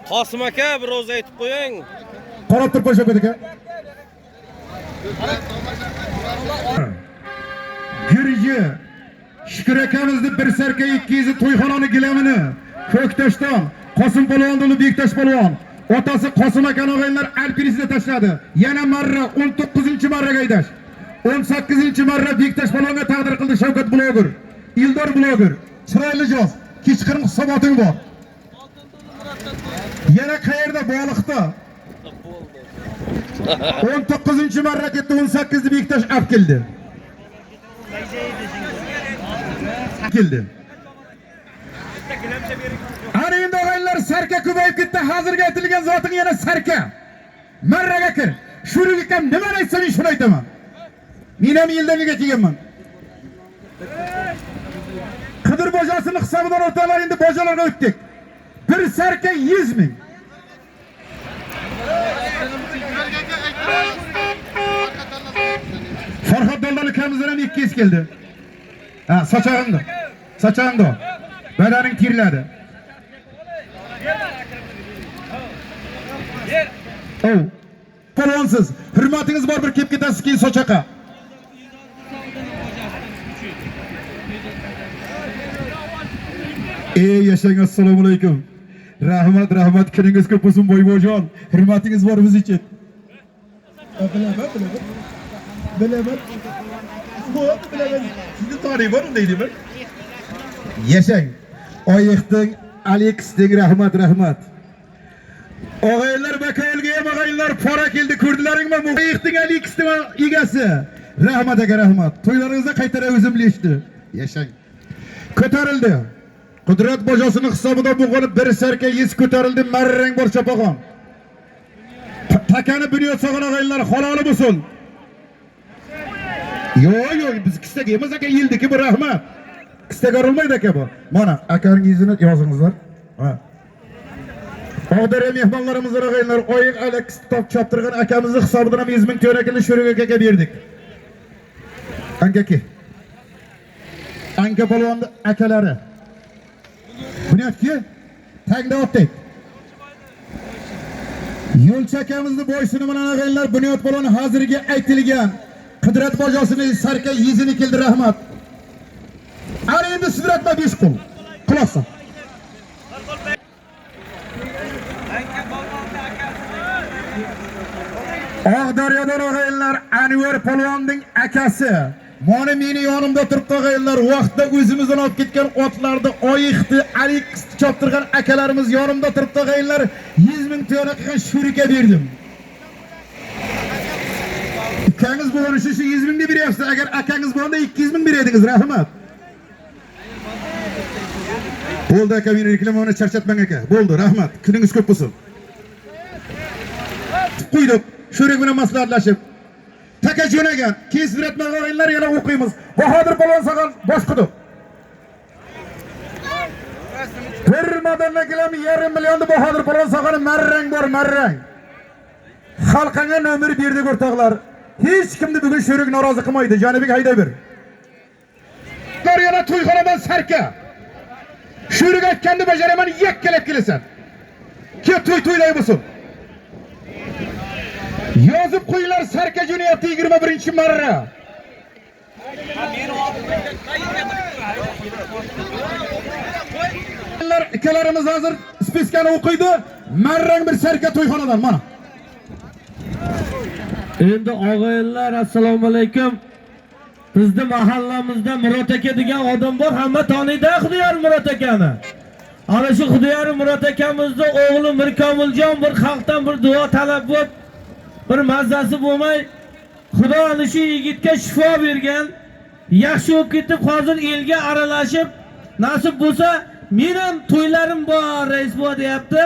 Qosim aka bir o'z aytib qo'ying. Qarab turib qo'ysa aka. Gürji Shukr akamizni bir sarka 200 to'yxonani gilamini Ko'ktoshdan Qosim polvonni Bektosh polvon otasi Qosim akani o'g'illar alpinisida tashladi. Yana marra 19-marra gaydash. 18-marra Bektosh polvonga taqdir qildi Shavkat bloger. Ildor bloger. Chiroyli joz. Kechqurun hisoboting bor. Yana qayerda Boliqda? 19-marra ketdi, 18ni Bektosh olib keldi. Ana endi o'g'illar sarka ko'payib ketdi. Hozirga aytilgan zoting yana sarka. Marraga kir. Shuriga kam nima aytsam shuni aytaman. Men ham yildaga kelganman. Qidir bojasining hisobidan o'talar endi bojalarga o'tdik. Bir sarka 100 ming. Farhod Doldal akamizdan 200 keldi. Ha, sochag'ingda. Sochag'ingda. Badaning tiriladi. Oh. Polvonsiz, hurmatingiz bor bir kelib ketasiz keyin sochaqa. Yaşang, assalomu alaykum. Rahmat, kuningiz ko'p bo'lsin boybojon. Hurmatingiz bor biz uchun. Bilaman. Sizni tarixiy bor deyman. Yaşang. Oyiqding Alexding rahmat. O'g'aylar bakalga ham o'g'aylar pora keldi, ko'rdilaringmi? Bu oyiqding Alexding egasi. Rahmat aka, rahmat. To'ylaringizda qaytara o'zim bilishdi. Yaşang. Ko'tarildi. Qudrat bojasining hisobidan bo'lib bir sarka 100 ko'tarildi. Marrang bor chopag'on. Takani bunyod sog'on o'g'aylar haloli bo'lsin. Yo'q, biz kistaga emas aka, yildiki bu rahmat. Kistaga urilmaydi aka bu. Mana akangizni yozingizlar. Ha. Og'dara mehmonlarimizga o'g'aylar oyiq Alex top choptirgan akamizning hisobidan ham 100 ming to'rakini Shuriga akaga berdik. Anka polvon akalari. Bunyodki tagda o'tdik. Yo'lchakamizni boysini bilan o'g'aylar bunyod polvon hozirga aytilgan Qudrat bojasining sarka 100 ni keldi, rahmat. Ana endi sidratma 5 qo'l. Quloqsan. Og'daryodan o'g'aylar Anvar polvonning akasi. Mana meni yonimda turibdi o'g'aylar. Vaqtda o'zimizdan olib ketgan otlarni oyiqni, Alex choptirgan akalarimiz yonimda turibdi o'g'aylar. 100 ming to'ra qilgan Shurika berdim. Akangiz bo'lganicha shu 100 mingni beryapsiz. Agar akangiz bo'lganda 200 ming beredingiz, rahmat. Bo'ldi aka, meni reklamani charchatmang aka. Bo'ldi, rahmat. Kuningiz ko'p bo'lsin. Qo'ydik. Shurik bilan maslahatlashib taka jo'nagan. Keyin sidratman o'g'aylar yana o'qiymiz. Bahodir polvon sog'on boshqidi. Bir modellar 1,5 millionni Bahodir polvon sog'oni marrang bor, marrang. Xalqanga nomer berdi o'rtoqlar. Hech kimni bugun Shurik norozi qilmaydi. Janibek hayda bir. Ular yana to'yxonadan sarka. Shurik aytganda bajaraman, yakkalab kelasan. Kel to'ylay bo'lsin. Yozib qo'yinglar, sarka jo'nayapti 21-marra. Ikalarimiz hozir spiskani o'qiydi. Marrang bir sarka to'yxonadan mana. Endi og'aylar, assalomu alaykum. Bizda mahallamizda Murod aka degan odam bor, hamma taniydi Xudoyor Murod akani. Ana shu Xudoyor Murod akamizning o'g'li Mirkomiljon bir xalqdan bir duo talab bo'lib, bir mazasi bo'lmay, Xudo ana shu yigitga shifo bergan. Yaxshi bo'lib ketib, hozir elga aralashib, nasib bo'lsa mening to'ylarim bor, rais bu deyapti.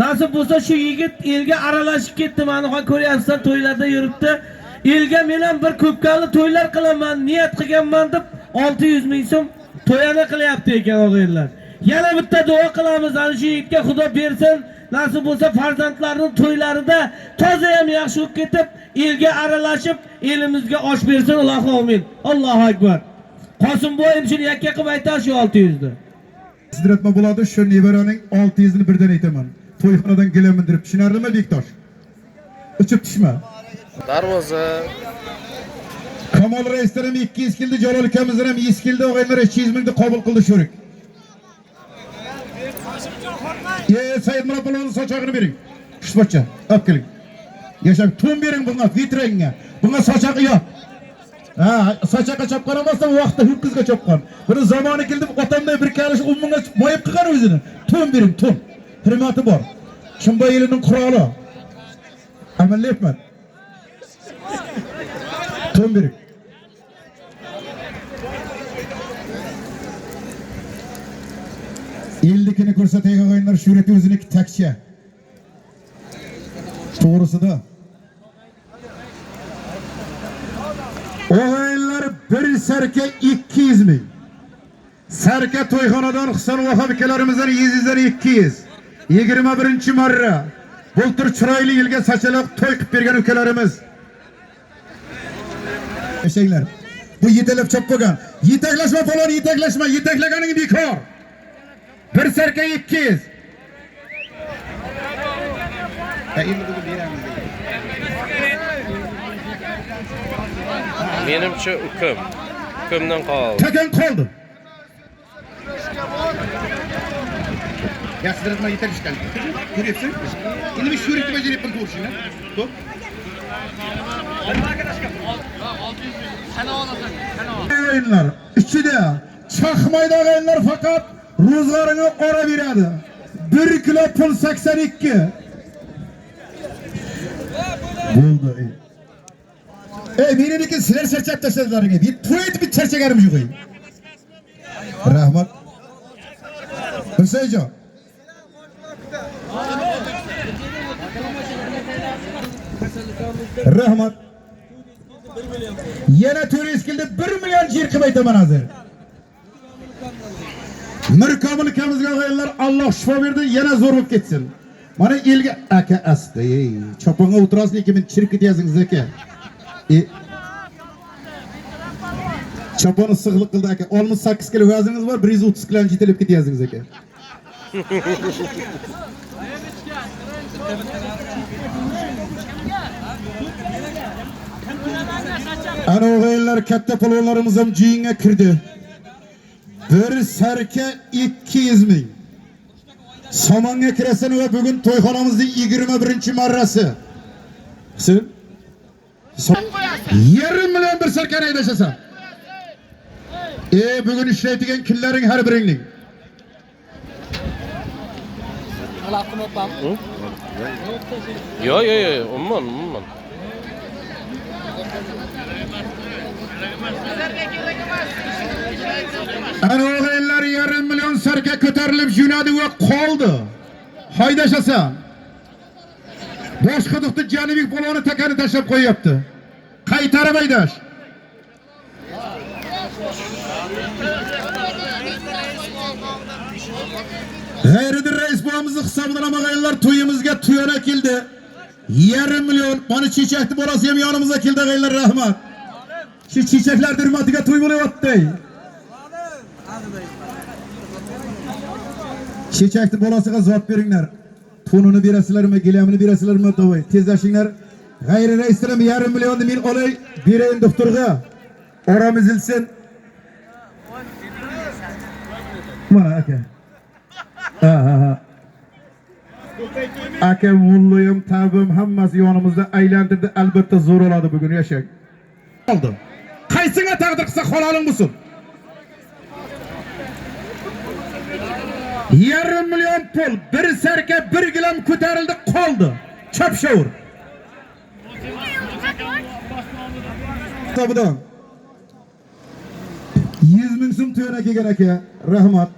Nasib bo'lsa shu yigit elga aralashib ketdi. Mana ko'ryapsizlar, to'ylarda yuribdi. Elga men ham bir ko'pkali to'ylar qilaman, niyat qilganman deb 600 ming so'm to'yani qilyapti ekan o'g'illar. Yana bitta duo qilamiz, ana shu yigitga Xudo bersin. Nasib bo'lsa farzandlarining to'ylarida toza ham yaxshi bo'lib ketib, elga aralashib, elimizga osh bersin. Allohu amin. Allohu akbar. Qosim bo'yim shuni yakka qilib aytar shu 600 ni. Sidratma bo'ladi, shu nevaraning 600 ni birdan aytaman. to'yxonadan kelamindirib tushunarlimi Bektosh? Uchib tushma. Darvoza. Kamol raisdan ham 200 keldi, Jalol akamizdan ham 100 keldi, og'aylar 200 mingni qabul qildi sho'rik. Said Muratbolovning sochog'ini bering. Xushbo'tcha, olib keling. Yashab to'n bering bunga, vitranga. Bunga sochoq yo'q. Ha, sochoqqa chopqan emasdan vaqtda ho'kizga chopqan. Buni zamoni keldi, otamday bir kalish ummunga moyib qilgan o'zini. To'n bering, to'n. Hurmati bor. Chimba elining quroli. Amallayapman. To'n bering. Ellikini ko'rsatay og'aylar, surati o'ziniki takcha. To'g'risida. Og'aylar bir sarka 200 ming. Sarka to'yxonadan Husan Vahab akalarimizdan 100dan 200. 21-marra. Bultur chiroyli yilga sachalab to'y qilib bergan ukalarimiz. Eshaklar. Bu yetalab chopqagan. Yetaklashma falon, yetaklashma, yetaklaganing bekor. Bir sarka 200. Menimcha ukam. Ukamdan qoldi. Takan qoldi. Yaxshilarga yetakishgan. Ko'ryapsan? Endi men sho'rikni bajaryapman to'g'risini. To'p. O'yinlar ichida chaqmaydi o'yinlar faqat ro'zg'orini ora beradi. 1 kilo pul 82. Bo'ldi. Meniki sizlar charchab tashladinglar. Bir to'yib bir charchaganimiz yo'q. Rahmat. Husayjon. Rahmat. Yana turist keldi 1 million yer qilib aytaman hozir. Mirkomil akamizga og'aylar Alloh shifo berdi, yana zo'r bo'lib ketsin. Mana elga aka asti, choponga o'tirasizlar lekin men chirib ketyapsiz aka. Choponi sig'liq qildi aka. 68 kilo vazniniz bor, 130 kilo yetilib ketyapsiz aka. Ana o'g'aylar katta polvonlarimiz ham jiyinga kirdi. Bir sarka 200 ming. Somonga kirasan va bugun to'yxonamizning 21-marrasi. Sen? Yarım million bir sarkani aydashasan. Bugun ishlaydigan kunlaring har biringning. Yo, umuman. Ana o'g'aylar 1,5 million sarka ko'tarilib jo'nadi va qoldi. Haydashasan. Boshqa duxti Janibek polvoni takani tashlab qo'yapti. Qaytarib haydash. G'ayriddin rais bolamizning hisobidan og'aylar to'yimizga tuyana keldi. 1,5 million. Mana chechakni bolasi ham yonimizga keldi og'aylar, rahmat. Shu chechaklar hurmatiga to'y bo'layapti. Chechakni bolasiga zot beringlar. To'nini berasizlarmi, gilamini berasizlarmi to'y. Tezlashinglar. G'ayri raisdan 1,5 millionni men olay, berayin doktorga. Oramiz ilsin. Mana aka. Aka mulloyim, tabim hammasi yonimizda aylantirdi. Albatta zo'r oladi bugun yashak. Oldi. Qaysinga taqdir qilsa haloling bo'lsin. 1,5 million pul, bir sarka 1 gilam ko'tarildi, qoldi. Chop shovur. Hisobidan 100 ming so'm to'yana kelgan aka, rahmat.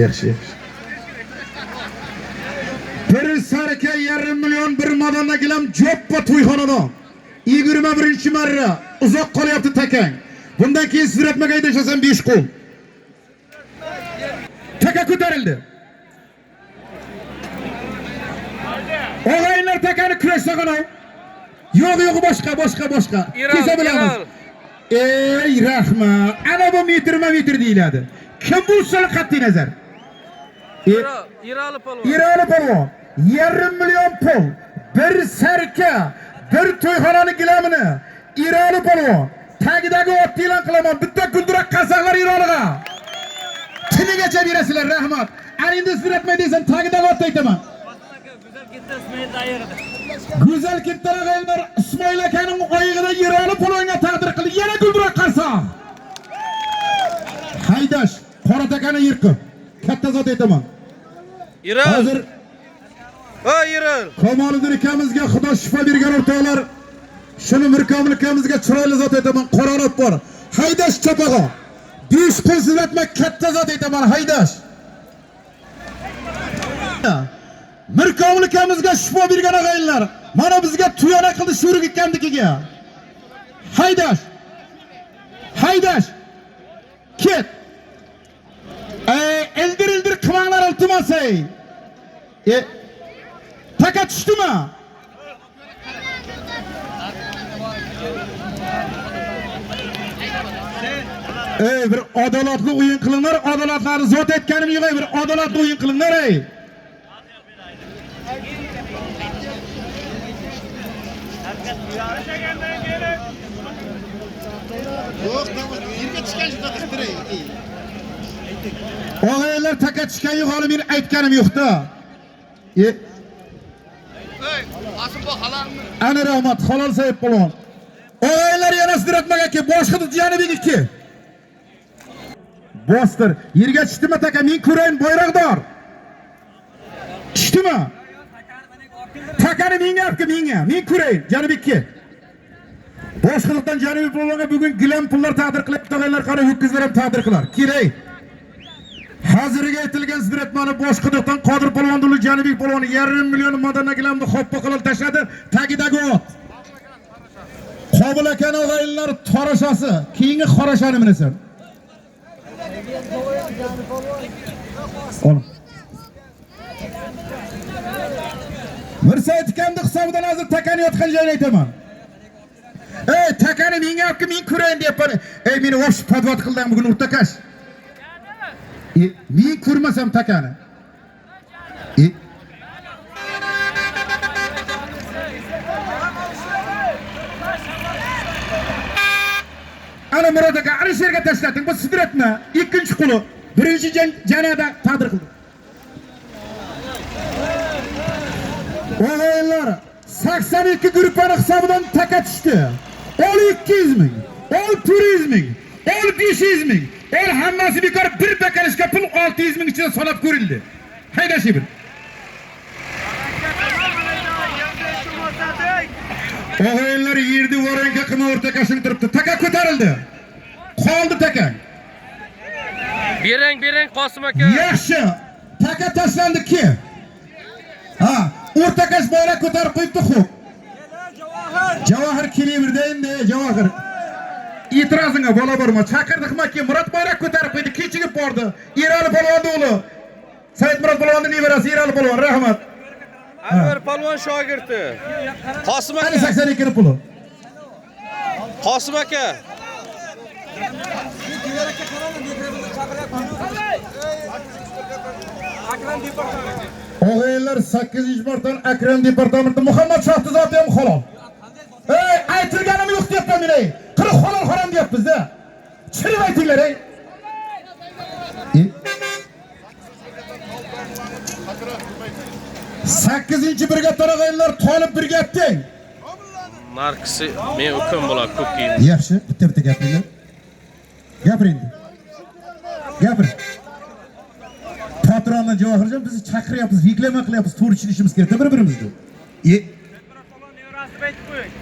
Yaxshi. Bir sarka 1,5 million bir madonna gilam joppa to'yxonadan. 21-marra uzoq qolyapti takang. Bundan keyin sizratmaga aydashasan 5 qo'l. Taka ko'tarildi. Og'aylar takani kurashsagan ol. Yo'q, boshqa. Kesa bilamiz. Rahmat. Ana bu metr deyiladi. Kim bu usul qat'iy nazar? İrali polvon. İrali polvon. Yarım milyon pul. Bir serka. Bir to'yxonani gilamini. İrali polvon. Tagidagi otni e'lon qilaman. Bitta guldurak qasaqlar İraliga. Tinigacha berasizlar, rahmat. Ana endi siratmay desam tagidagi otni aytaman. Güzel kitlar ağaylar İsmail akaning oyig'ida İrali polvonga taqdir qildi. Yana guldurak qasaq. Haydash, Qoratakani yirqib. Katta zot aytaman. İral. Hozir Ha İral. Kamoliddin akamizga Xudo shifo bergan o'rtoqlar. Shuni Mirkomil akamizga chiroyli zot aytaman. Qoronat bor. Haydash chapag'a. 5 kun sizlatma katta zot aytaman. Haydash. Mirkomil akamizga shifo bergan o'g'aylar. Mana bizga tuyana qildi shurik ekandikiga. Haydash. Haydash. Ket. Eldir kıvanglar iltimasay. Taka düştüme? Bir adalatlı oyun kılınlar, adalatları zot etkenim yok, bir adalatlı oyun kılınlar. Yok, tamam. Yirmi çıkan şurada tıktırayım. Ağaylar taka çıkan yok, onu benim aytkenim yoktu. Asım bu halan mı? Ana rahmat, halal sahip polvon. Ağaylar yana sidiratmaga ki, boshqa diyani bir iki. Bostır, yerga tushdimi taka, men ko'rayin bayroqdor. Tushdimi? Takani menga olib menga, men ko'rayin, janib ikki. Boshqilikdan Janubiy polvonga bugun gilam pullar taqdir qilib, tog'aylar qara ho'kizlar ham taqdir qilar. Kerak. Hozirga aytilgan sidiratmani boshqilikdan Qodir polvonning Janubiy polvoni 1,5 million madana gilamni xoppa qilib tashladi, tagidagi ot. Qobil akani o'g'aylar torashasi, keyingi qorashani minasan. Ol. Mirsa aytganda hisobidan hozir takani yotgan joyini aytaman. Takani menga olib men ko'rayin deyapman. Meni o'sh podvod qildan bugun o'rtakash. Men ko'rmasam takani. Ana Murod aka, ana sherga tashlating. Bu sidratni ikkinchi quli. Birinchi janada taqdir qildi. O'g'aylar 82 guruhning hisobidan taka tushdi. Ol 200 ming, ol 400 ming, ol 500 ming, ol hammasi bekor bir bakalishga pul 600 ming ichida solab ko'rildi. Haydashi bir. O'g'aylar yerda varanka qilma o'rtakashin turibdi. Taka ko'tarildi. Qoldi taka. Berang Qosim aka. Yaxshi. Taka tashlandi ki. Ha, o'rtakash bayroq ko'tarib qo'yibdi xo'p. Javohir kelaverdi endi, Javohir. E'tirozingga bola borma. Chaqirdiqmi-ki, Murod bayroq ko'tarib qo'ydi, kechigib bordi. Erali polvonning o'g'li. Said Murod polvonning nevarasi Erali polvon, rahmat. Anvar polvon shogirdi. Qosim aka. 82 puli. Qosim aka. O'g'aylar 8-martadan Akram departamenti Muhammad Shohtizod ham halol. Aytilganim yo'q deyapman men. Qirq halol harom deyapmiz-da. Chirib aytinglar ey. 8-brigadir o'g'aylar Tolib brigadang. Narxi men ukam bo'ladi, ko'p kiyim. Yaxshi, bitta gapiringlar. Gapiring. Gapir. Patrondan Javohirjon bizni chaqiryapmiz, reklama qilyapmiz, to'g'ri tushunishimiz kerak bir-birimizni.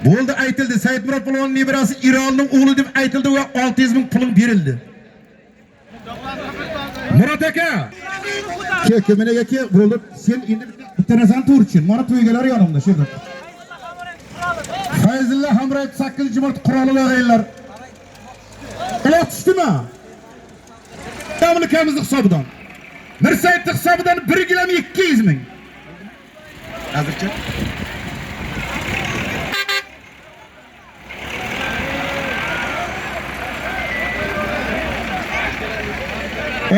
Bo'ldi, aytildi. Said Murod polvonning nevarasi Ironning o'g'li deb aytildi va 600 ming puling berildi. Murod aka. Kemenaga ke, bo'ldi. Sen endi bitta narsani to'g'ri tushun. Mana to'ygalar yonimda, shu yerda. Fayzullo Hamroyev 8-marta qurolli o'g'aylar. Quloq tushdimi? Davlatimiz hisobidan. Mirsayt hisobidan 1 gilam 200 ming. Hozircha.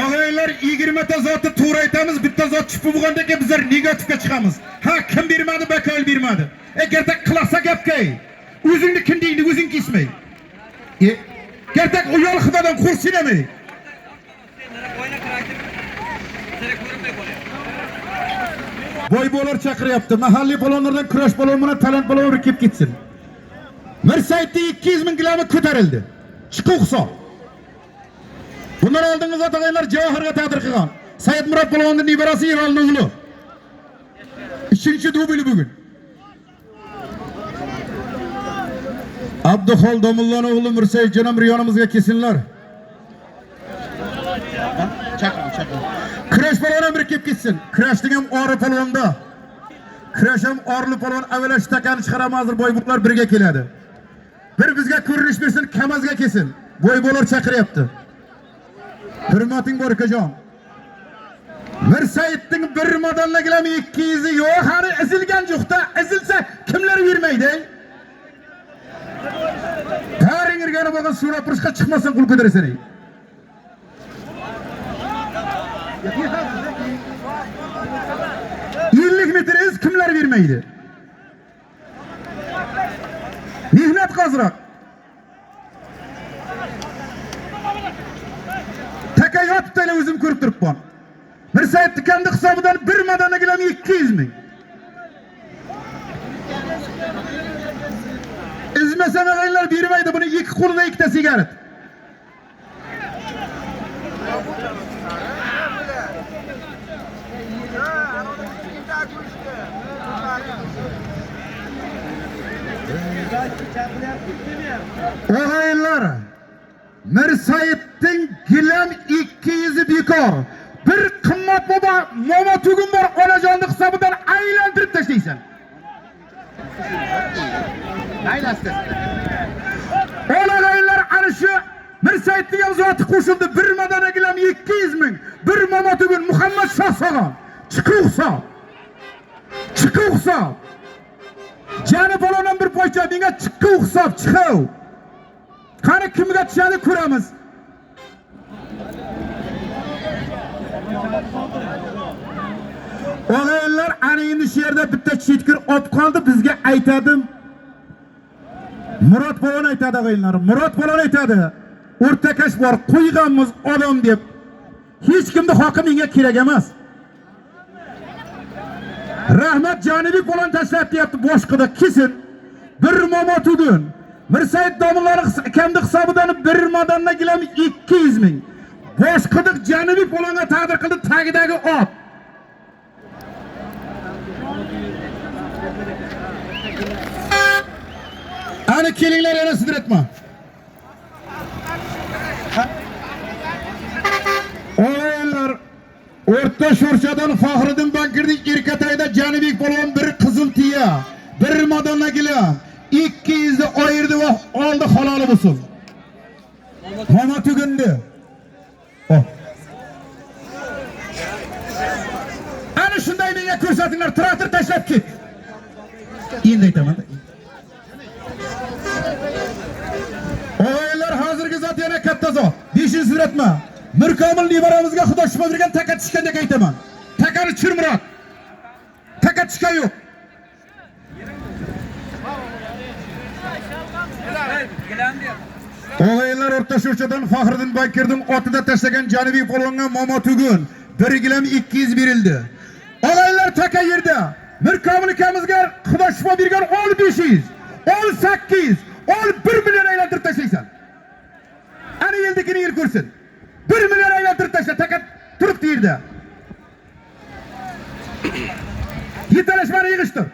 O'g'aylar 20 ta zoti to'g'ri aytamiz, bitta chipi bo'lgandaki bizlar negativga chiqamiz. Ha, kim bermadi, bakoil bermadi. Agarda qilasa gapga, o'zingni kim deydi, o'zing kesmay. Gertek uyal xudodan qo'rqsinami? Boybolar chaqiryapti. Mahalliy balonlardan kurash baloni bilan talant baloni kelib ketsin. Mirsaytda 200 ming kilomga ko'tarildi. Chiqib hisob. Bundan oldingiz otag'aylar Javohirga taqdir qilgan. Said Murod balonning nevarasi Erolning o'g'li. 3-dubli bugun. Abduxol Domullan o'g'li Mirsayit jonim riyonimizga kelsinlar. Chaqir. Kurash baloni bir kelib ketsin. Kurashning ham ori palvonda. Kurash ham orli palvon avvalash takani chiqaramiz, hozir boybuqlar birga keladi. Bir bizga ko'rinish bersin, kamazga kelsin. Boybolar chaqiryapti. Hurmating bor akajon. Mirsayitning bir modalligilami 200 yo'q, hali izilgan yo'qda. Izilsa kimlar bermaydi? Taring irgani bo'lgan surat turishga chiqmasin qul ko'tarasan. 50 metr iz kimlar vermaydi? Mehnat qazroq. Takayot tele o'zim ko'rib turibman. Mirsayit kendi hisobidan bir madanagilam 200 ming. İzmesen ağaylar bermaydi, buni iki qo'lida ikkita sigaret. Ağaylar, Mirsayit'in gilam 200'i bekor. Bir qimmat baba mama tugum bor onajonning hisobidan aylantirib tashlaysan. Aylasın. Ağaylar ana shu Mirsayit degan zoti qo'shildi. Bir madana gilam 200 ming. Bir mama tugum Muhammad Shohsog'on. Chiqib hisob. Jani balondan bir poycha menga chiqib hisob chiqib. Qani kimga tushadi ko'ramiz. Ağaylar ana endi shu yerda bitta chetkir olib qoldi, bizga aytadim. Murod balon aytadi ağaylar. Murod balon aytadi. O'rtakash bor, qo'yganmiz odam deb. Hech kimni hokim menga kerak emas. Rahmat Janibek balon tashlab deyapti, boshqada kesin. Bir momot ugun. Mirsayit domlari kendi hisobidan bir madanna gilam 200 ming. Boshqada Janibek balonga taqdir qildi, tagidagi ot. Ana kelinglar yana sidratma. O'g'illar, O'rta Sho'rchadan Faxriddin Bankirning Erkatayda Janibek balon bir qizil tiya, bir madonna gilam 200 ni ayirdi va oldi haloli bo'lsin. Mama tugindi. Ana shunday menga ko'rsatinglar, traktor tashlab ket. Endi aytaman. O'g'illar, hozirgi zot yana katta zot. 5-chi suratma. Mirkomil nevaramizga Xudo shifo bergan taka tushgandek aytaman. Takani chirmiroq. Taka tushgan yo'q. O'g'illar, O'rta Sho'rchadan Faxriddin Bankirning otida tashlagan Janibek polvonga momo tugun 1 gilam 200 berildi. O'g'illar, taka yerda. Mirkomil akamizga Xudo shifo bergan 500, 800, 1 million aylantirib tashlaysan. Ana eldikini yil ko'rsin. 1 million aylantirib tashla, taka turibdi yerda. Yetalashmani yig'ishtir.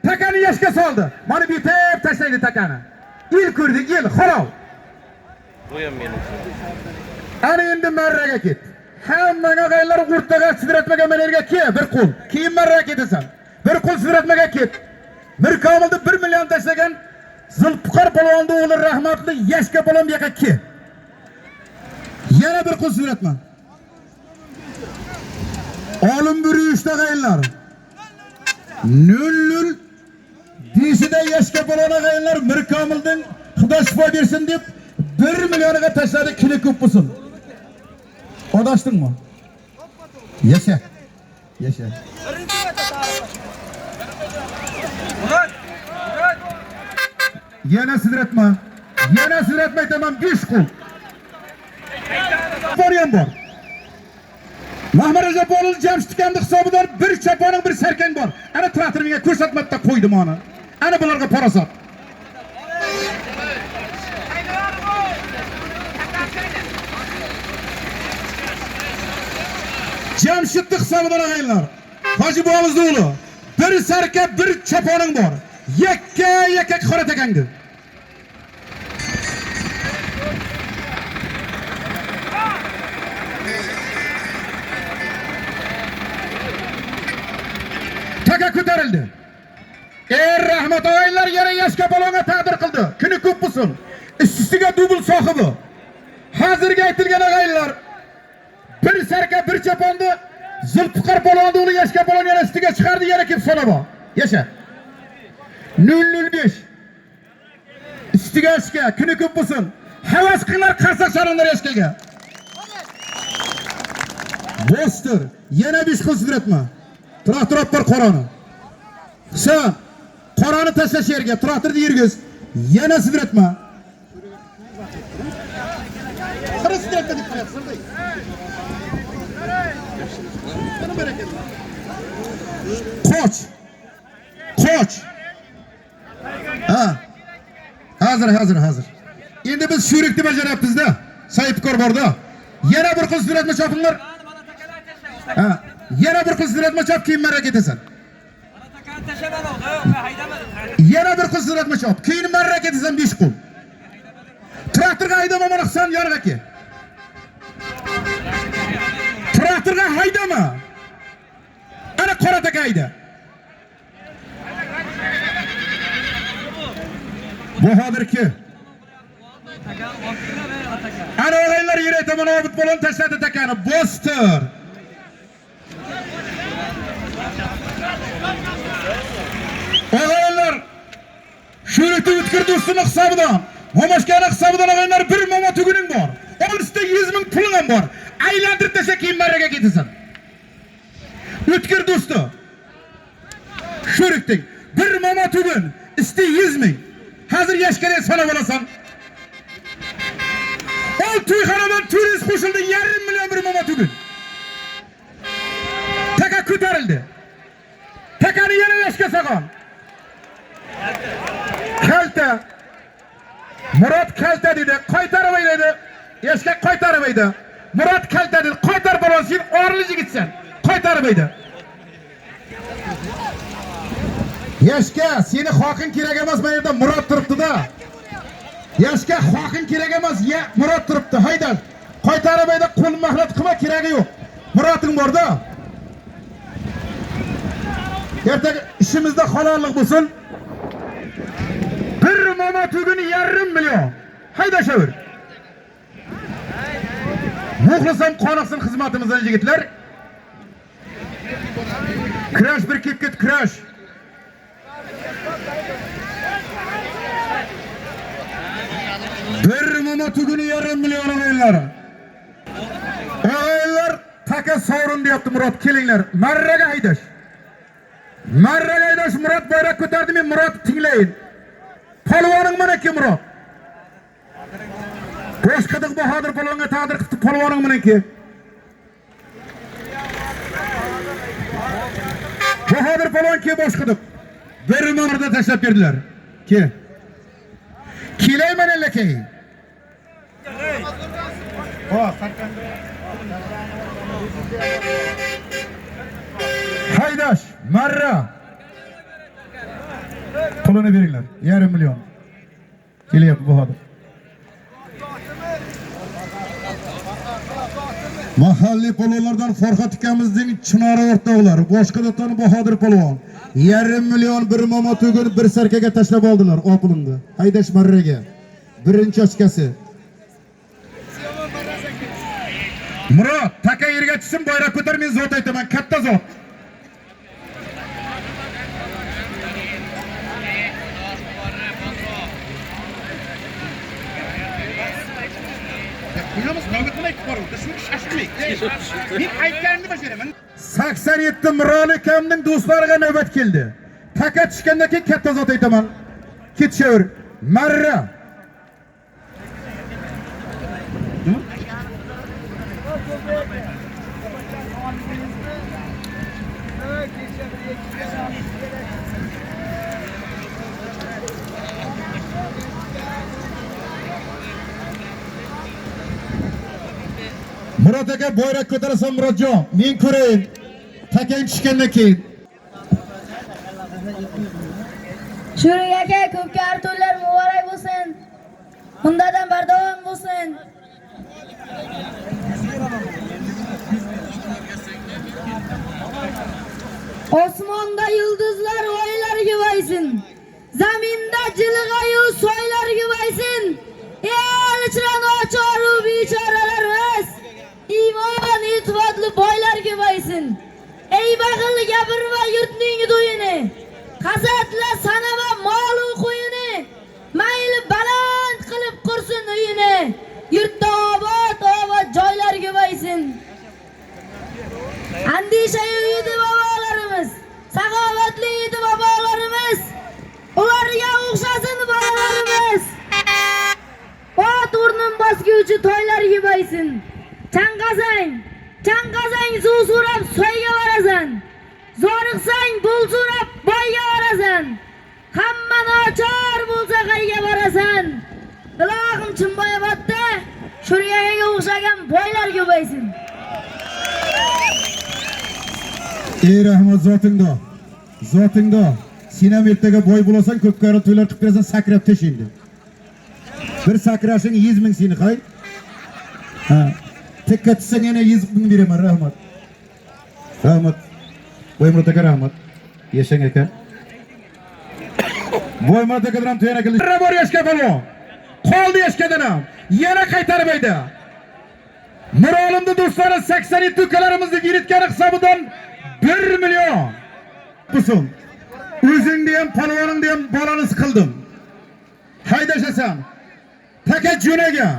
Takani yashga soldi. Mana bitib tashlaydi takani. Il ko'rdi, il xarov. Bu ham mening. Ana endi marraga ket. Hammaga g'aylar o'rtaga sidratmagan menerga kel, bir qo'l. Keyin marraga ketasan. Bir qo'l sidratmaga ket. Mirkomilda 1 million tashlagan Zulfiqor polvonni o'g'li rahmatli yashga polvon bu yoqqa kel. Yana bir qo'l sidratma. Olim bir ishda g'aylar. 0 dishida yashga polvon g'aylar Mirkomildan Xudo shifo bersin deb 1 millioniga tashladi, kili ko'p bo'lsin. Odashdingmi? Yasha. Yaşa. Yana sidratma. Yana sidratma aytaman 5 qo'l. Boryan bor. Mahmud Rajabolov Jamshid akamning hisobidan bir chaponing bir sarkang bor. Ana traktorimga ko'rsatmada qo'ydim ona. Ana bularga parasat. Jamshidning hisobidan og'aylar. Hoji bobomizning o'g'li. Bir sarka, bir chaponing bor. Yakka qora takangdi. Taka ko'tarildi. Rahmat og'aylar yana yashka balonga taqdir qildi. Kuni ko'p bo'lsin. Ustiga dubl sohibi. Hozirga aytilgan og'aylar bir sarka bir chaponni Zulfiqar balonni o'g'li yashka balon yana ustiga chiqardi, yana kelib solaba. Yasha. 005. Ustiga yashka, kuni ko'p bo'lsin. Havas qilinglar qarsak sharonlar yashkaga. Bostir, yana 5 qo'l sidratma. Traktor olib bor qorani. Husan, qorani tashlash yerga, traktorni yurgiz. Yana sidratma. Qara sidratma deb qo'yapsiz. Qoch. Ha. Hazır. Endi biz shurikni bajaryapmiz-da. Sayibkor borda. Yana bir qiz sidratma chopinglar. Ha. Yana bir qiz sidratma chop, keyin marra ketasan. Yana bir qiz sidratma chop, keyin marra ketasan 5 qo'l. Traktorga haydama mana Husan yoniga kel. Traktorga haydama. Ana qora taka hayda. Bu hozirki. Ana o'g'aylar yer aytaman, obid bo'lon tashladi takani. Bostir. Og'aylar shurikni o'tkir do'stining hisobidan, Momashkaning hisobidan og'aylar bir momo tuguning bor. Olisida 100 ming puling ham bor. Aylantirib tasha, keyin marraga ketasan. O'tkir do'sti. Shurikning bir momo tugun, isti 100 ming. Hozir yashkaga sanab olasan. Ol to'yxonadan turist qo'shildi, 1,5 million bir momo tugun. Taka ko'tarildi. Takani yana yashka saqon. Kalta. Murod kalta dedi, qaytarmaydi dedi. Yashka qaytarmaydi. Murod kalta dedi, qaytar bo'lsin, orliga gitsan. Qaytarmaydi. Yashka, seni xoqing kerak emas, bu yerda Murod turibdi-da. Yashka, xoqing kerak emas, Murod turibdi. Haydar. Qaytarmaydi, qo'l mahlat qilma, keragi yo'q. Muroding bor-da. Ertaga ishimizda halollik bo'lsin. Bir momo tuguni 1,5 million. Haydashavur. Muxlisam qoniqsin xizmatimizdan yigitlar. Kurash bir ket kurash. Bir momo tuguni 1,5 million o'g'aylar. O'g'aylar taka sovrin deyapti Murod, kelinglar. Marraga haydash. Marraga haydash, Murod bayroq ko'tardi, men Murod tinglayin. Polvoning meniki Murod. Boshqadiq Bahodir polvonga taqdir qildi, polvoning meniki. Bahodir polvon ke boshqadiq. Bir marda tashlab berdilar. Ke. Kelayman allakay. Haydash, marra. Pulini beringlar. 1,5 million. Kelyapti Bahodir. Mahalliy polvonlardan Farhod akamizning Chinori o'rtoqlari, boshqadan Bahodir polvon 1,5 million bir momo tugun bir sarkaga tashlab oldilar opulingni. Haydash marraga. Birinchi ochkasi. Murod, taka yerga tushsin, bayroq ko'tar, men zot aytaman, katta zot. 87 Miroli akamning do'stlariga navbat keldi. Taka tushgandan keyin katta zot aytaman. Ketshaver. Marra. Murat aka bayroq ko'tarasan Murodjon. Men ko'rayin. Takang tushgandan keyin. Shuring aka ko'pga artuvlar muborak bo'lsin. Undan bardavom bo'lsin. Osmonda yulduzlar oylar g'oysin. Zaminda jilg'ayu soylar g'oysin. El ichran ochoru bechoralarimiz iymon e'tiborli boylar g'oysin. Ey bag'illi gapirma yurtning do'yini. Qasadla sanama mol qo'yini. Mayli baland qilib qursin uyini. Yurtda obod joylar g'oysin. Andisha edi bobolarimiz, saxovatli edi bobolarimiz. Ularga o'xshasin bobolarimiz. Ot o'rnin bosguvchi toylar g'oysin. Chanqazang suv so'rab soyga borasan. Zoriqsang bul so'rab boyga borasan. Hamma nochor bo'lsa qayga borasan. Ilohim Chimboyobodda Shuriyaga o'xshagan boylar g'oysin. Ey rahmat zotingda. Zotingda. Sen ham ertaga boy bo'lasan, ko'p qora to'ylar qilib berasan, sakrab tashindi. Bir sakrashing 100 ming seni qo'y. Ha. Tekka tutsang yana 100 ming beraman, rahmat. Rahmat. Boy Murat aka rahmat. Yashang aka. Boy Murat aka bilan to'yana keldi. Bor yashga bo'lmo. Qoldi yashkadan ham. Yana qaytarib ayda. Mirolimni do'stlari 87 ukalarimizni yiritgani hisobidan 1 million. Busun. O'zingni ham palvoningni ham bolani qildim. Haydashasan. Taka jo'naga.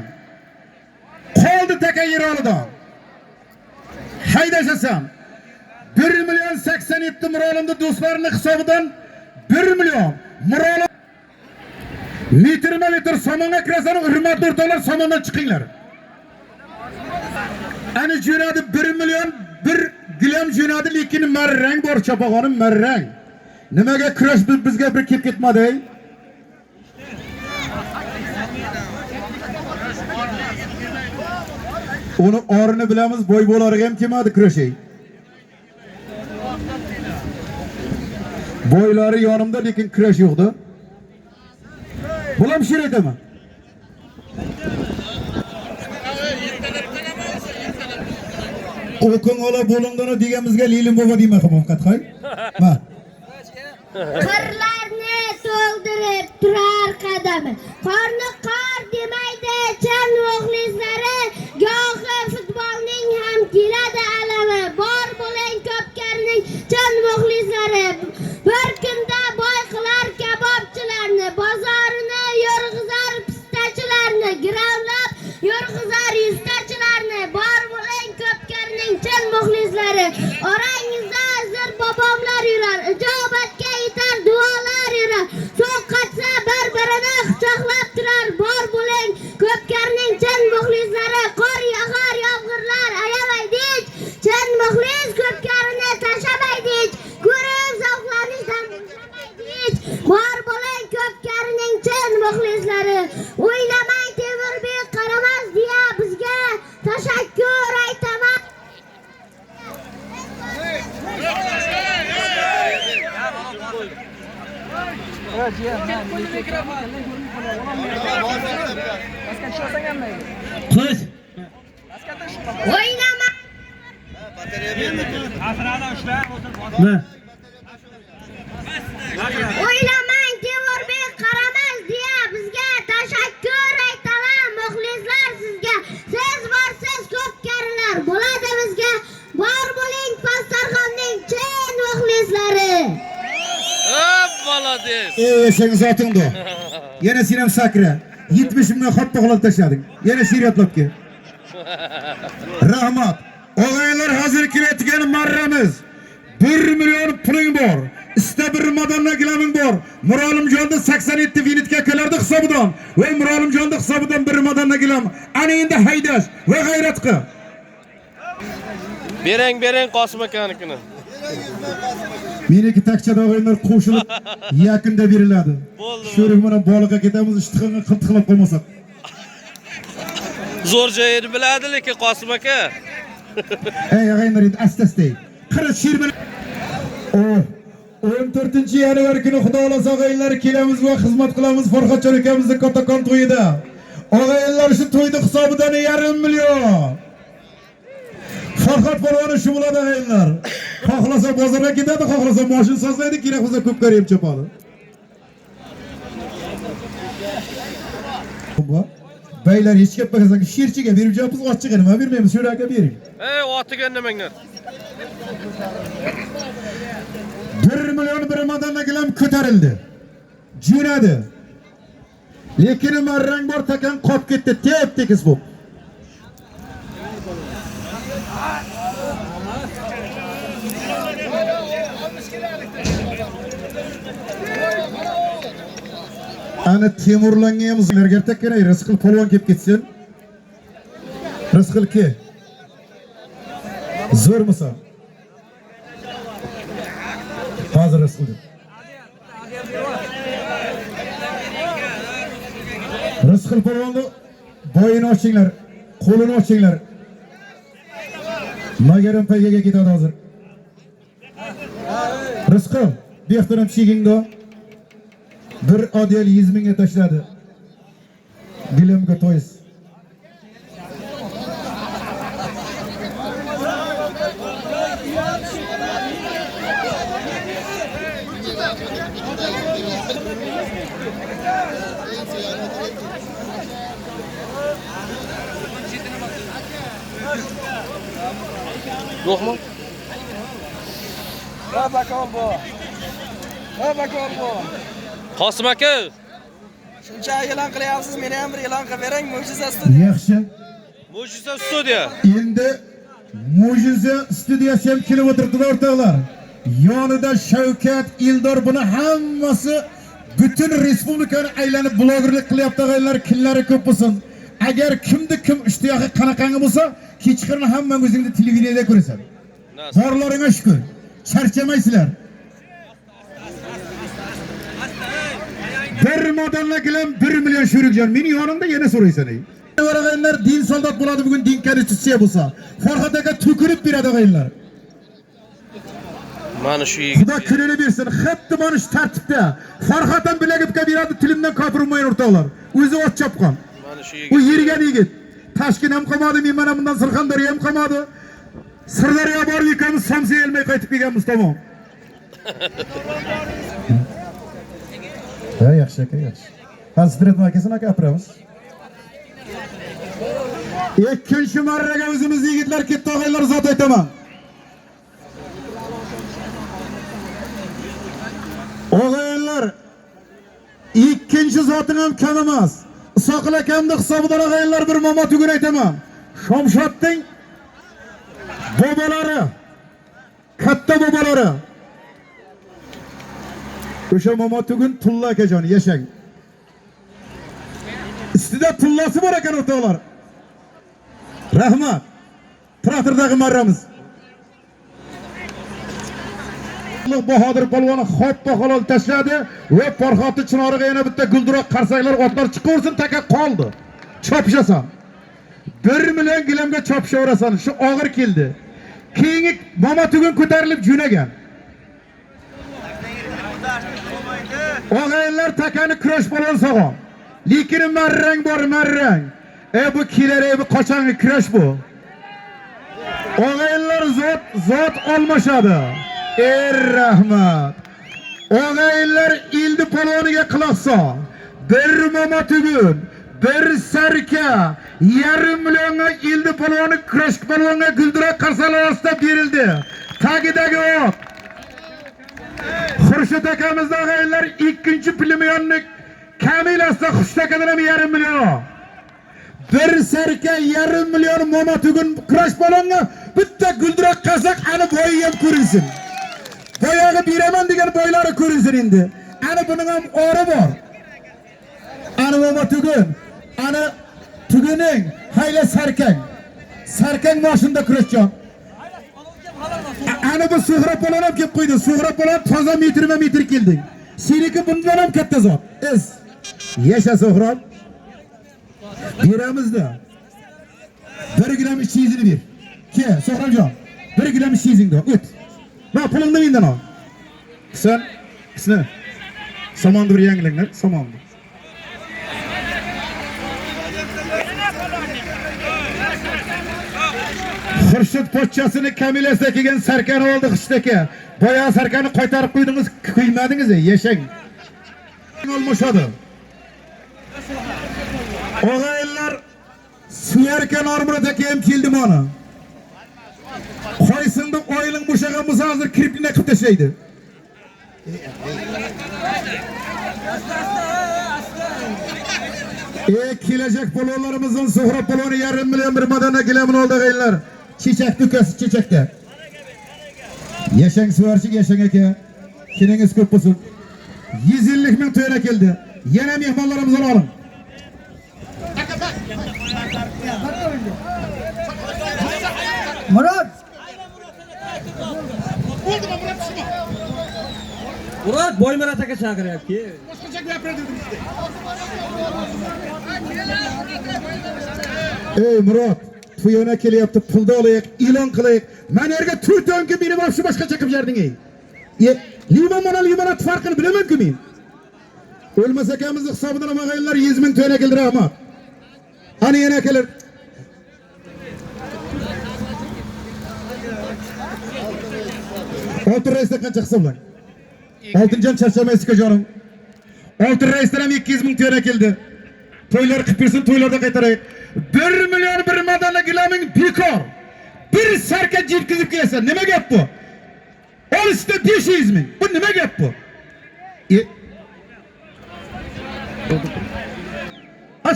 Qoldi taka yer olidan. Haydashasan. 1 million 87 Mirolimni do'stlarining hisobidan 1 million. Mirolim metr somonga kirasan, hurmatli o'rtoqlar, somondan chiqinglar. Ani jo'nadi 1 million 1 gilam jo'nadi, lekin marrang bor chapag'onim, marrang. Nimaga kurash bizga bir kelib ketmadi? Uni orini bilamiz, boy bo'lariga ham kelmadi kurashay. Boylari yonimda, lekin kurash yo'qdi. Bulam shir aytaman. O'qing ola bo'lingdani deganimizga Leylim bobo deyman haqiqat qo'y. Ma. Qirlarni to'ldirib turar qadami. Qorni qor demaydi chan muxlislari. Gohi futbolning ham keladi alami. Bor bo'ling ko'pkarning chan muxlislari. Bir kunda boy qilar kabobchilarni, bozorini yurg'izar pistachilarni, giravlab yurg'izar yuztachilarni. Bor bo'ling ko'pkarning chan muxlislari. Orangizda azir bobomlar yurar, ijobatga yetar duolar yurar. So'qatsa bir-birini quchoqlab turar. Bor bo'ling ko'pkarning chan muxlislari. Qor yog'ar, yomg'irlar ayamaydik. Chan muxlis ko'pkarini tashamaydik. Ko'rib zavqlanishdan tashamaydik. Bor bo'ling ko'pkarining chan muxlislari. O'ylamang Temurbek qaramas deya bizga tashakkur aytaman. Qiz. O'ynama. Ne? O'ylamang Temurbek qaramas deya bizga tashakkur aytaman. Muxlislar sizga. Siz borsiz ko'pkarilar bo'ladi bizga. Bor bo'ling Pastarxonning chin muxlislari. Молодец. Ey yashang zotingda. Yana sen ham sakra. 70 mingdan xat to'g'lab tashlading. Yana she'riyat kel. Rahmat. Ağaylar hazır kiretken marramız. 1 milyon puling bor. İşte bir madanla gilamin bor. Muralimjonda 87 vinitga kelardi hisobidan. Ve Muralimjonda hisobidan bir madanla gilam. Ana endi haydash ve g'ayratqa. Bering Qosim akanikini. Meniki takchada o'yinlar qo'shilib yakunda beriladi. Sho'ring bilan boliqqa ketamiz, ishtiqini qilib qo'ymasak. Zo'r joyini biladi lekin Qosim aka. Ey o'yinlar endi asta-asta. Qara shir bilan 14-yanvar kuni Xudo xolasa o'yinlar kelamiz va xizmat qilamiz Farhodjon akamizning kattakon to'yida. O'yinlar shu to'yda hisobidan 1,5 million. Farhod polvoni shu bo'ladi o'yinlar. Xohlasa bozorga ketadi, xohlasa mashin sozlaydi, kerak bo'lsa ko'p ko'rayim chopadi. Beyler hiç gapmagasan shirchiga berib jabsiz ochchiga nima bermaymiz, sho'raga bering. Ey, otiga nimanglar. 1 milyon bir madanla gilam ko'tarildi. Jo'nadi. Lekin marrang bor takan qolib ketdi, tep-tekis bo'lib. Ana Temurlanga ham zirgar takkanay Rizqil polvon kelib ketsin. Rizqil ke. Zo'rmisa? Hozir Rizqil. Rizqil polvonni bo'yini ochinglar, qo'lini ochinglar. Magarim paygaga ketadi hozir. Rizqil, bextirom chegingda. Bir odel 100 mingga tashladi. Dilimga to'yis. Yo'qmi? Ha bakon bu. Qosim aka. Shuncha e'lon qilyapsiz, meni ham bir e'lon qilib bering, Mo'jiza studiya. Yaxshi. Mo'jiza studiya. Endi Mo'jiza studiyasi ham kelib o'tirdi o'rtoqlar. Yonida Shavkat, Ildor buni hammasi butun respublikani aylanib blogerlik qilyapti o'g'aylar, kunlari ko'p bo'lsin. Agar kim ishtiyoqi qanaqangi bo'lsa, kechqurun hammangiz o'zingizning televideniyada ko'rasan. Borlaringga shukr. Charchamaysizlar. Bir modelga gilam 1 million sho'rikjon. Meni yonimda yana so'raysan ey. O'g'aylar din soldat bo'ladi bugun, din konstitutsiya bo'lsa. Farhod aka to'kirib beradi o'g'aylar. Mana shu yigit. Xudo kunini bersin. Xatda mana shu tartibda. Farhod ham bilagibga beradi, tilimdan kofir bo'lmaydi o'rtoqlar. O'zi ot chopqon. Mana shu U yigit. yergan yigit. Toshkent ham qolmadi, men mana bundan Surxondaryo ham qolmadi. Sirdaryo bor ekamiz, Samsa elmay qaytib kelganmiz, tamom. Ha, yaxshi aka, yaxshi. Hazrat makasini aka apiramiz. Ikkinchi marraga o'zimiz yigitlar ketdi o'g'aylar, zot aytaman. O'g'aylar, ikkinchi zoting ham kam emas. Isoqil akamning hisobidan o'g'aylar bir momot bugun aytaman. Shomshodning bobolari, katta bobolari. O'sha momot bugun Tulla akajon yashang. Ustida tullasi bor ekan o'rtoqlar. Rahmat. Traktordagi marramiz. Bahodir polvoni xoppa halol tashladi va Farhodning chinoriga yana bitta gulduroq qarsaklar otlar chiqaversin, taka qoldi. Chopishasan. 1 million gilamga chopishaverasan. Shu og'ir keldi. Keyingi momot bugun ko'tarilib jo'nagan. O'g'aylar takani kurash polvon sog'on. Lekin marrang bor, marrang. Bu kelar, bu qachongi kurash bu? O'g'aylar zot olmashadi. Rahmat. O'g'aylar ildi polvoniga quloq sol. Bir momot bugun, bir sarka, 1,5 millionga ildi polvoni kurash polvonga gulduroq qarsalar ostida berildi. Tagidagi ot. Xurshid akamizda o'g'aylar 2-plyonlik Kamilasi Xushtakandan ham 1,5 million. Bir sarka 1,5 million momot bugun kurash polvonga bitta guldurak qasak ana boyi ham ko'rinsin. Boyog'i beraman degan boylari ko'rinsin endi. Ana buning ham ori bor. Ana baba tugun. Ana tuguning hayla sarkang. Sarkang moshinda kurashjon. Ana bu Suhrab bolam ham kelib qo'ydi. Suhrab bolam toza metrma-metr keldi. Seniki bundan ham katta zot. Yasha Suhrab. Beramiz-da. 1 gram ishingni ber. Ke, Suhrabjon. 1 gram ishingni o't. Ma pulingni mendan ol. Sen. Samonni bir yangilanglar, samonni. Xurshid pochchasini Kamilasiga kelgan sarkani oldi Xishtaka. Boya sarkani qaytarib qo'ydingiz, kuymadingiz, yashang. Olmashadi. Og'aylar suyarkan Ormurataka ham keldi mana. Qo'ysindi oyling bo'shagan bo'lsa hozir kirpina qilib tashlaydi. Kelajak polonlarimizdan Suhrab poloni 1,5 million bir madana gilamin oldi og'aylar. Chechak dukasi chechakda. Yashang suvarchi, yashang aka. Kelingiz ko'p bo'lsin. 150 ming to'yra keldi. Yana mehmonlarimizni oling. Murat. Murat Boymurat aka chaqiryapti. Boshqacha gapiradi bizda. Ey Murat, to'yona kelyapti, pulda olaylik, e'lon qilaylik. Men yerga 4 o'nga berib olsa boshqacha qilib yerding ey. Limon bilan limonat farqini bilaman-ku men. O'lmas akamizni hisobidan olmaganlar 100 ming to'yona keldi rahmat. Ana yana kelir. Oltin reisdan qancha hisoblang? Oltinjon charchamaysiz jonim. Oltin reisdan ham 200 ming to'yona keldi. To'ylar qilib bersin, to'ylarda qaytaraylik. 1 million bir madana gilaming bekor. Bir sarka yetkizib kelsa, nima gap bu? Olishda 500 ming. Bu nima gap bu?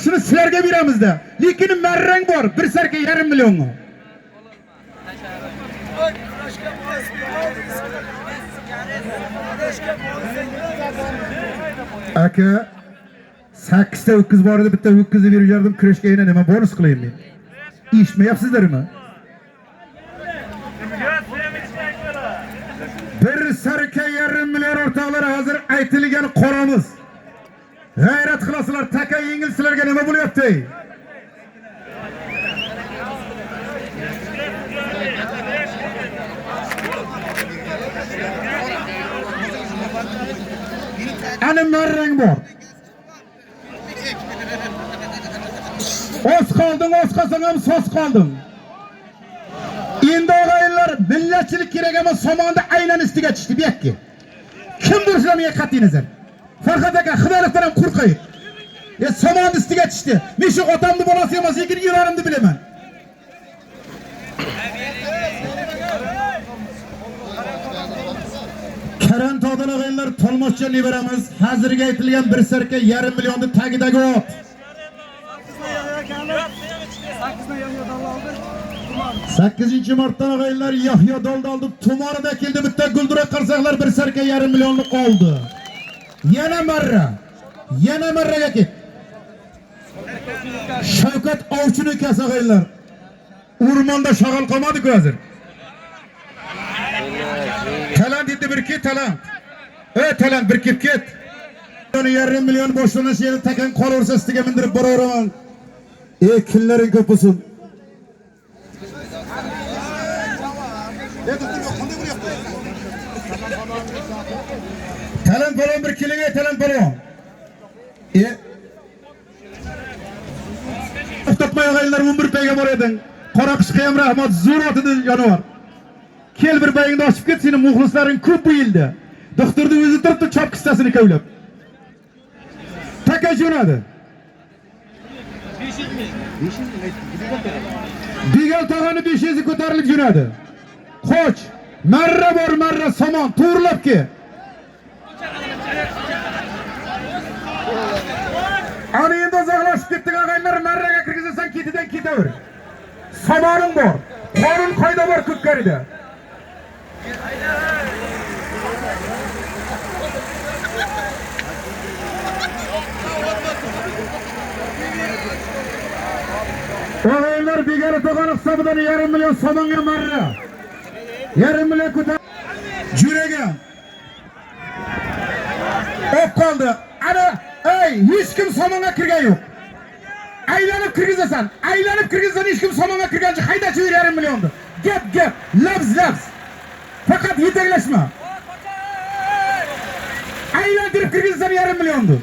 Shuni sizlarga beramizda. Lekin marrang bor, bir sarka 1,5 millionga. Aka 8 ta ho'kiz bor edi, bitta ho'kizni berib yubordim, kurashga yana nima bonus qilayim men? Eshitmayapsizlarmi? Bir sarka 1,5 million o'rtoqlar hozir aytilgan qoramiz. G'ayrat qilasizlar, taka yengilsizlarga nima bo'lyapti? Ana marrang bor. Oz qolding, oz qolsang ham soz qolding. Endi og'aylar millatchilik kerak emas, somonda aynan istiga tushdi bu yakka. Kim bo'lishlariga qat'iy nazar. Farhod aka, Xudolikdan ham qo'rqaylik. Somonni istiga tushdi. Men shu otamni bolasi emas, lekin yurarimni bilaman. Karan tog'dan og'aylar Tolmoshcha nevaramiz hozirga aytilgan bir sarka 1,5 millionni tagidagi ot. 8 martdan og'aylar Yahyo Doldoldi tumonida keldi, bitta guldurak qarsaqlar bir sarka 1,5 millionlik oldi. Yana marraga ket. Shavkat ovchini kasag'aylar. O'rmonda shag'al qolmadi-ku hozir. Talant endi bir ket, talant. Talant bir ket. 1,5 million boshlanan yerni takan qolaversa ustiga mindirib boraveraman. Kunlaring ko'p bo'lsin. Talant balon bir kelinga, talant balon. To'xtatmay og'aylar 11 payga bor eding. Qora qishqa ham rahmat, zo'r otidi jonivor. Kel bir bayingni ochib ket, seni muxlislaring ko'p bu yilda. Doktorning o'zi turibdi chop qistasini kavlab. Taka jo'nadi. 500 ming. Bigal tog'ani 500 ko'tarilib jo'nadi. Qoch, marra bor, marra somon, to'g'rilab ke. Ana endi uzoqlashib ketdik og'aylar, marraga kirgizsang ketidan ketaver. Somoning bor. qonun qoida bor Ko'pkarida. O'g'illar begara to'g'anoq hisobidan 1,5 million so'monga marra. 1,5 million ko'tar. Juraga. O'q qoldi. Ana, ey, hech kim so'monga kirgan yo'q. Aylanib kirgizasan. Aylanib kirgizsan, hech kim so'monga kirgancha haydachi 1,5 millionni. Gap, labz. Faqat yetaklashma. Aylantirib kirgizsan 1,5 millionni.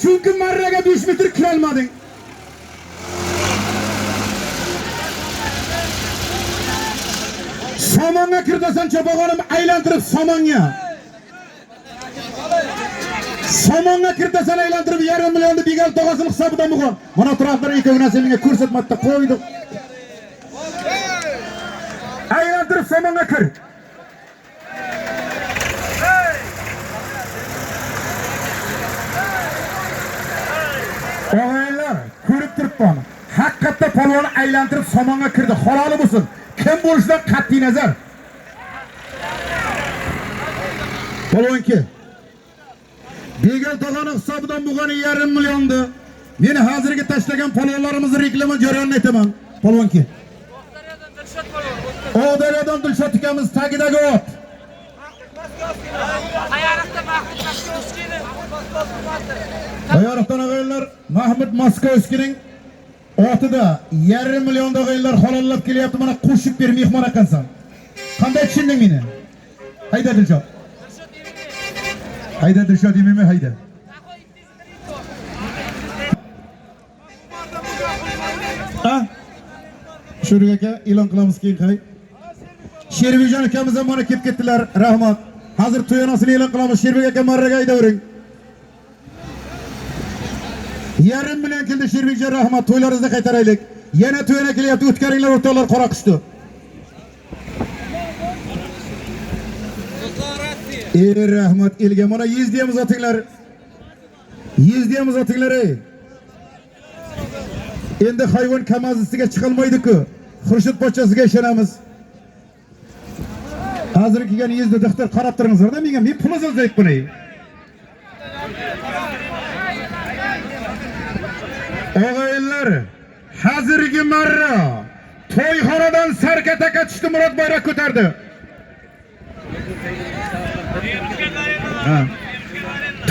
Chunki marraga 5 metr kira olmading. Somonga kirdasan chopog'onim aylantirib somonga. Somonga kirdasan aylantirib 1,5 millionni Begal tog'asining hisobidan bo'lgan. Mana tarafdan ikkovlasi menga ko'rsatmoqda qo'ydi. Aylantirib somonga kir. O'g'aylar, ko'rib turibman. Haqiqatda polvon aylantirib somonga kirdi. Haloli bo'lsin. Kim bo'lishidan qat'iy nazar. Polvonki. Begal tog'aning hisobidan bo'lgan 1,5 millionni meni hozirgi tashlagan polvonlarimizning reklama jarayonini aytaman. Polvonki. O'g'daradan Dilshod ukamiz tagidagi ot. Ayariqdan o'g'aylar Mahmud Moskovskining otida 1,5 million o'g'aylar halollab kelyapti. Mana qo'shib ber mehmon ekansan. Qanday tushunding meni? Hayda Dilshod. Hayda Dilshod demaymi hayda. Ha? Shuruq aka e'lon qilamiz keyin qay. Sherbekjon ukamiz ham mana kelib ketdilar. Rahmat. Hozir to'yonasini e'lon qilamiz. Sherbek aka marraga haydavering. 1,5 million keldi Sherbekjon, rahmat. To'ylaringizni qaytaraylik. Yana to'yona kelyapti. O'tkaringlar o'rtoqlar qora qushdi. Rahmat elga. Mana yezdiyamiz otinglar. Yezdiyamiz otinglar ey. Endi hayvon kamazisiga chiqilmaydi-ku. Xurshid pochchasiga ishonamiz. Hozir kelgan yezdi dixtor qarab turingizlar-da, menga men pul azalzayib buni. O'g'aylar, hozirgi marra to'yxonadan sarkataka tushdi, Murod bayroq ko'tardi.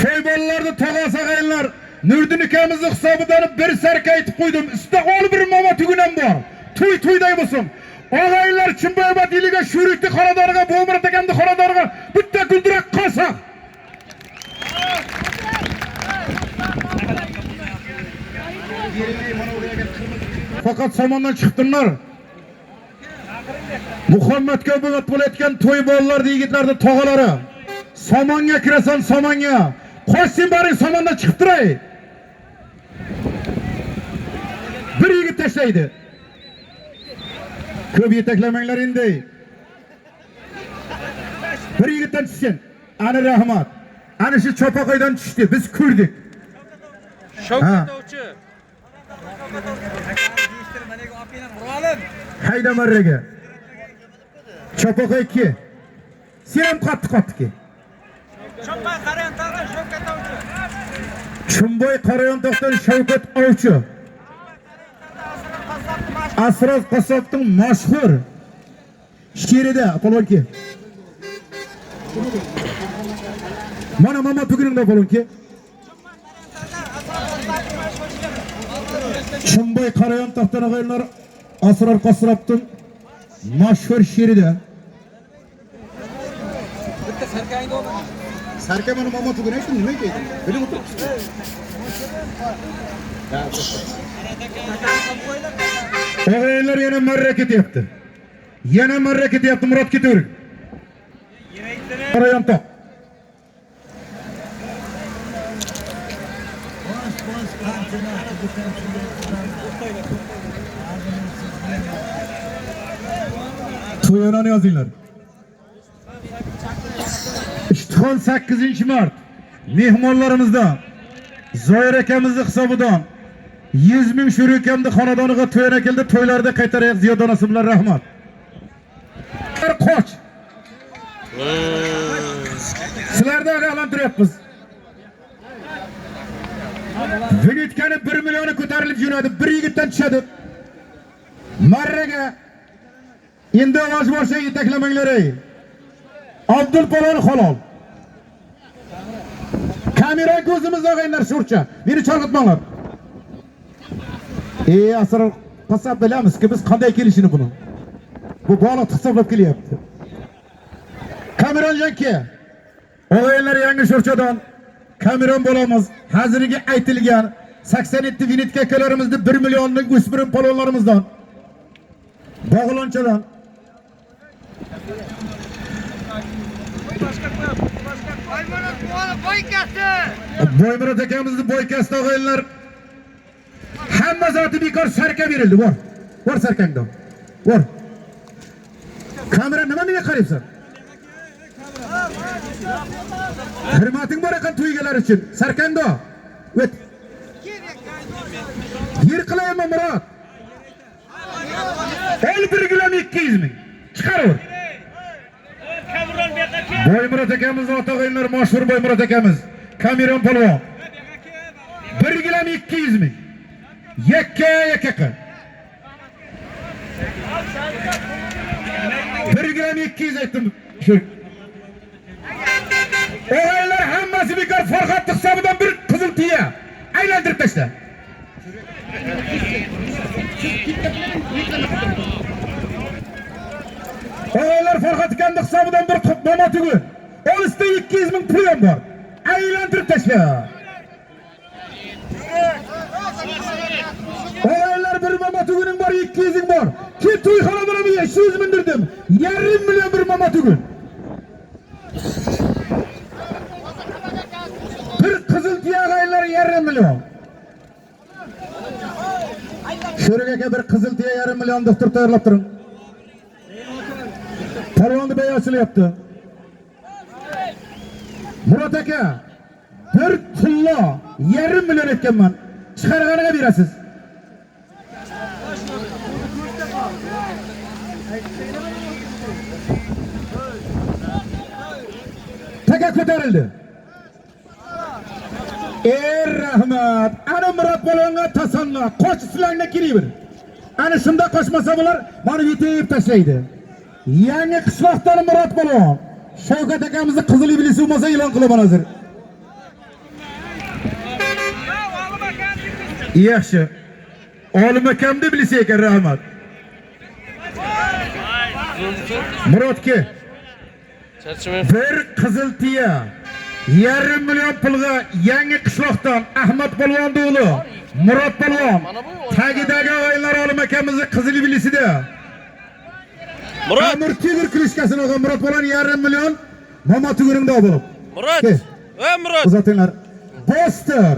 To'y bolalarni tog'asi o'g'aylar, Nurdin ukamizning hisobidan bir sarka aytib qo'ydim. Ustida ol bir momo tugunam bor. To'yday bo'lsin. O'g'aylar Chimboyobod iliga Shurikni xonadoniga, Bo'mir deganni xonadoniga bitta guldirak qolsa. Faqat somondan chiqdimlar. Muhammadga bo'vat bo'layotgan to'y bolalar yigitlarning tog'alari. Somonga kirasan, somonga. Qo'shsin boring somondan chiqib turay. Bir yigit tashlaydi. Ko'p yetaklamanglar endi. Bir yigitdan tushsin. Ana rahmat. Ana shu chopaqaydan tushdi. Biz ko'rdik. Shavkatovchi. Hayda marraga. Chopaqay ki. Sen ham qattiq-qattiq. Chimboy qarayon tog'dan Shavkat ovchi. Chimboy qarayon tog'dan Shavkat ovchi. Asrof Qassobning mashhur she'rida polvonki. Mana mama tuguningda polvonki. Chimboy qarayon tog'dan o'g'aylar Asrof Qassobning mashhur she'rida. Bitta sarkangda o'ldi. Sarka mana momo tugun aytdim, nima deydi? Bilib o'tiribsiz. O'g'aylar yana marra ketyapti. Yana marra ketyapti, Murod ketavering. Qarayon tog'. To'yonani yozinglar. Ishtixon 8-mart mehmonlarimizdan Zoir akamizning hisobidan 100 ming shurikamni xonadoniga to'yana keldi, to'ylarda qaytaraylik Ziyod onasi bilan rahmat. Qoch. Sizlarga ogohlantiryapmiz. Vinitkani 1 millioni ko'tarilib jo'nadi, bir yigitdan tushadi. Marraga endi ovoz bo'lsa yetaklamanglar ey. Abdul Polon halol. Kamera ko'zimizda o'g'aylar shurcha. Meni chalg'itmanglar. Asrar qasab bilamizki biz qanday kelishini buni. Bu baliq hisoblab kelyapti. Kameron janki. O'g'aylar yangi shurchadan Kameron bo'lamiz. Hozirgi aytilgan 87 vinitka akalarimizni 1 millionlik o'spirim polonlarimizdan. Bog'lonchadan. Boymurat akamizni boykasda o'g'aylar. Hamma zoti bekor sarka berildi, bor. Bor sarkangda. Bor. Kamera nima menga qarayapsan? Hurmating bor ekan to'ygalar uchun. Sarkangda. O't. Yer qilayman Murod. 11 kilo 200 ming. Chiqaraver. Boymurat akamiz otog'aylar mashhur Boymurat akamiz. Kameron polvon. 1 kilo 200 ming. Yakka. 1 kilo 200 aytdim. O'g'aylar hammasi bekor Farhod hisobidan bir qizil tiya. Aylantirib tashla. O'g'aylar Farhod akamning hisobidan bir mama tugun. Olisda 200 ming pul ham bor. Aylantirib tashla. O'g'aylar bir mama tuguning bor, 200 ming bor. Ki to'yxonadan 500 mindirdim. 1,5 million bir mama tugun. Bir qizil tiya o'g'aylar 1,5 million. Sho'rga aka bir qizil tiya 1,5 million doktor tayyorlab turing. Polvonni bay ochilyapti. Murod aka, bir tillo 1,5 million aytganman. Chiqarganiga berasiz. Taka ko'tarildi. Rahmat. Ana Murod polvonga tasanno. Qoch sizlarga kiraver. Ana shunda qochmasa bular meni yetib tashlaydi. Yangi qishloqdan Murod polvon. Shavkat akamizni qizil iblisi bo'lmasa e'lon qilaman hozir. Yaxshi. Olim akamni bilsa ekan rahmat. Murodga bir qizil tiya 1,5 million pulga yangi qishloqdan Ahmad polvonning o'g'li Murod polvon tagidagi o'g'aylar olim akamizni qizil iblisida. Murod Amir Tigr klishkasini olgan Murod polvon 1,5 million mama tuguringda bo'lib. Murod. Murod. Uzatinglar. Poster.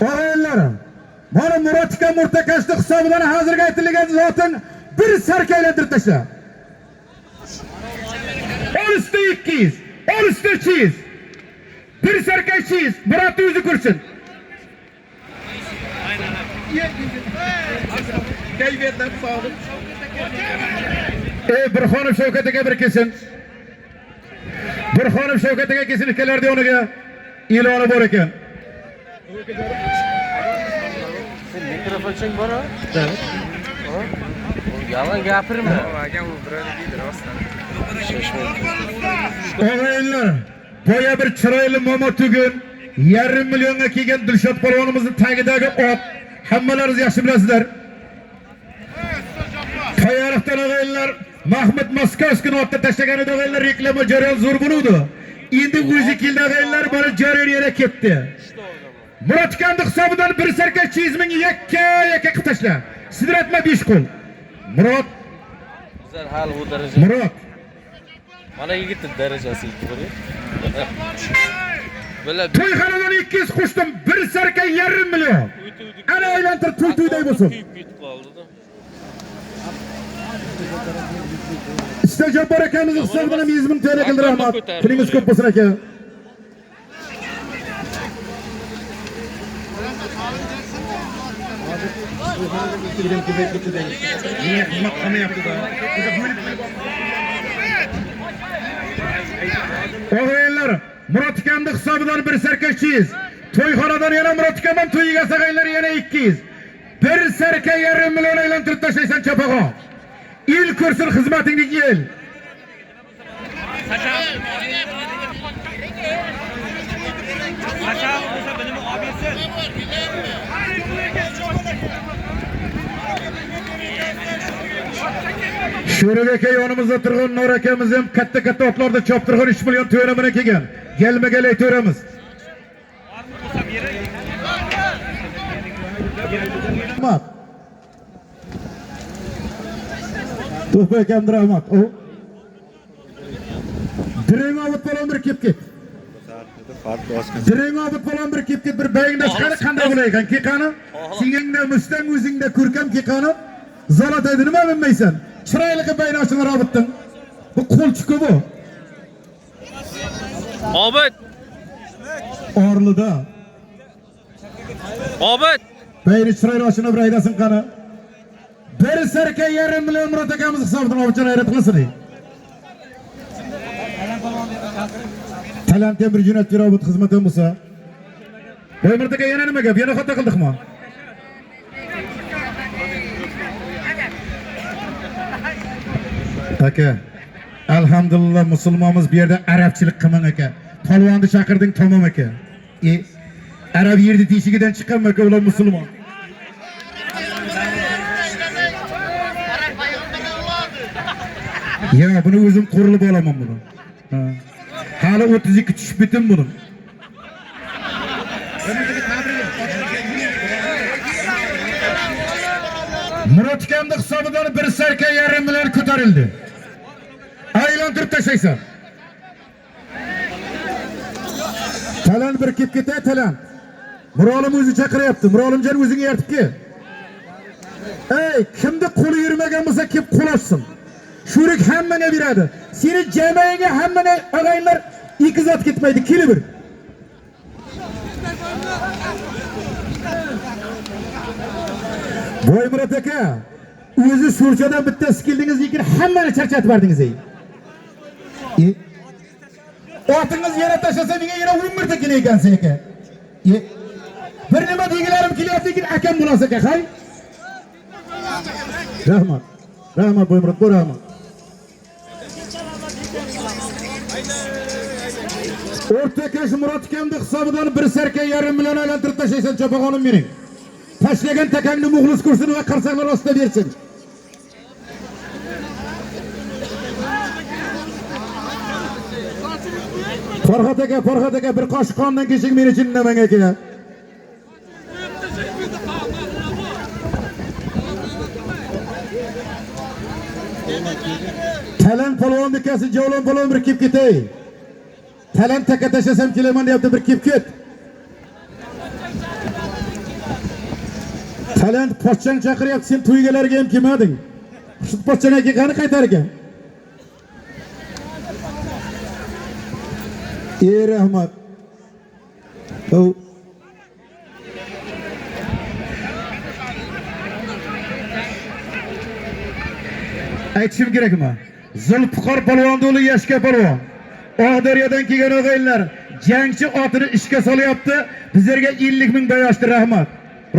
O'g'aylarim. Mana Murod aka murtakashlik hisobidan hozirga aytilgan zotin bir sarka aylantirib tashla. Olisda 200, olisda 200. Bir sarka 200. Murod o'zi ko'rsin. Kayfiyatdan sog'ib. Burxonov Shavkat aka bir kelsin. Burxonov Shavkat aka kelsin, ikkalarida o'rniga e'loni bor ekan. Mikrofon cheng bor-a? Yalan gapirma. O'g'aylar, boya bir chiroyli mama tugun 1,5 millionga kelgan Dilshod polvonimizning tagidagi ot hammalaringiz yaxshi bilasizlar. Tayyorlikdan o'g'aylar Mahmud Moskovskiy otda tashlagan edi o'g'aylar, reklama jarayon zo'r bo'ldi. Endi o'zi keldi o'g'aylar, bora jarayon yana ketdi. Murod akamning hisobidan bir sarka 200 ming yakka qilib tashla. Sidratma 5 qo'l. Murod. Bizlar hali u daraja. Murod. Mana yigitning darajasi ko'ring. To'yxonadan 200 qo'shdim, bir sarka 1,5 million. Ana aylantirib to'yday bo'lsin. Istajabbar akamizning hisobidan 100 ming TL keldi rahmat. Pulingiz ko'p bo'lsin aka. Niye hizmet kanı yaptı da? Ağaylar, Murat Ikam'da hesabıdan bir serkeşçiyiz. Toyxonadan yana Murat Ikam'dan to'yiga sag'aylar yana 200. Bir serke yarım milyon aylantirib tashlaysan chapago. Il ko'rsin xizmatingni el. Sho'rib aka yonimizda turgan Nur akamiz ham katta otlarda choptirgan 3 million to'ramini kelgan. Gelmagel aytamiz. Rahmat. To'pa akamdir rahmat. O Direng obod bilan bir kelib ket. Direng obod bilan bir kelib ket. Bir bayingda chiqadi qanday bo'lar ekan? Keqani? Singingda Mustang o'zingda ko'rkam keqani. Zalataydi nima bilmaysan? Chiroyli bayni ochilgan oboddan. Bu qo'lchiko bu. Obod. Orlida. Obod. Bayni chiroyli ochilib bir aydasin qani. Bir serka yarım milyon Murat akamiz hisobidan olib hayrat qilsin. Talant bir jo'natib berib xizmatim bo'lsa. Voy Murat aka yana nima gap? Yana xato qildikmi? Aka, alhamdulillah musulmonmiz bu yerda arabchilik qilmang aka. Polvonni chaqirding tamom aka. Arab yerni teshigidan chiqqan aka ular musulmon. Ya bunu o'zim qurilib olaman buni. Hali 32 tushib bitim buni. Murat Ikamda hisobidan bir serka yarım milyon ko'tarildi. Aylantirib tashlaysan. Talant bir kelib ketay talant. Mirolim o'zi chaqiryapti. Mirolimjon o'zing ertib kel. Ey, kimda qo'li yurmagan bo'lsa kelib qo'l ochsin. Shurik hammaga beradi. Seni jamoaga hammaga og'aylar ikki zot ketmaydi, keli bir. Voy Murat aka, o'zi surchadan bitta skildingiz lekin hammani charchatib berdingiz ey. Otingiz yana tashlasa menga yana 10 marta kelar ekansiz aka. Bir nima degilarim kelyapti lekin akam bo'lasa aka, hay. Rahmat. Rahmat voy Murat, rahmat. O'rtakash Murat Ikamda hisobidan bir serka yarım milyon aylantirib tashlaysan chopag'onim mening. Tashlagan takangni muxlis ko'rsin va qarsaklar ostida bersin. Farhat aka bir qoshiq qondan keching men uchun nima aka. Talant polvon bekasi Javlon polvon bir kelib ketay. Talant taka tashlasam kelaman deyapti, bir kelib ket. Talant pochchang chaqiryapti, sen to'ygalarga ham kelmading. Shu pochchang aka qani qaytar ekan? Rahmat. Aytishim kerakmi? Zulfiqor polvon o'g'li Yashka polvon. Oqdaryodan kelgan o'g'aylar jangchi otini ishga solyapti. Bizlarga 50 ming berishdi, rahmat.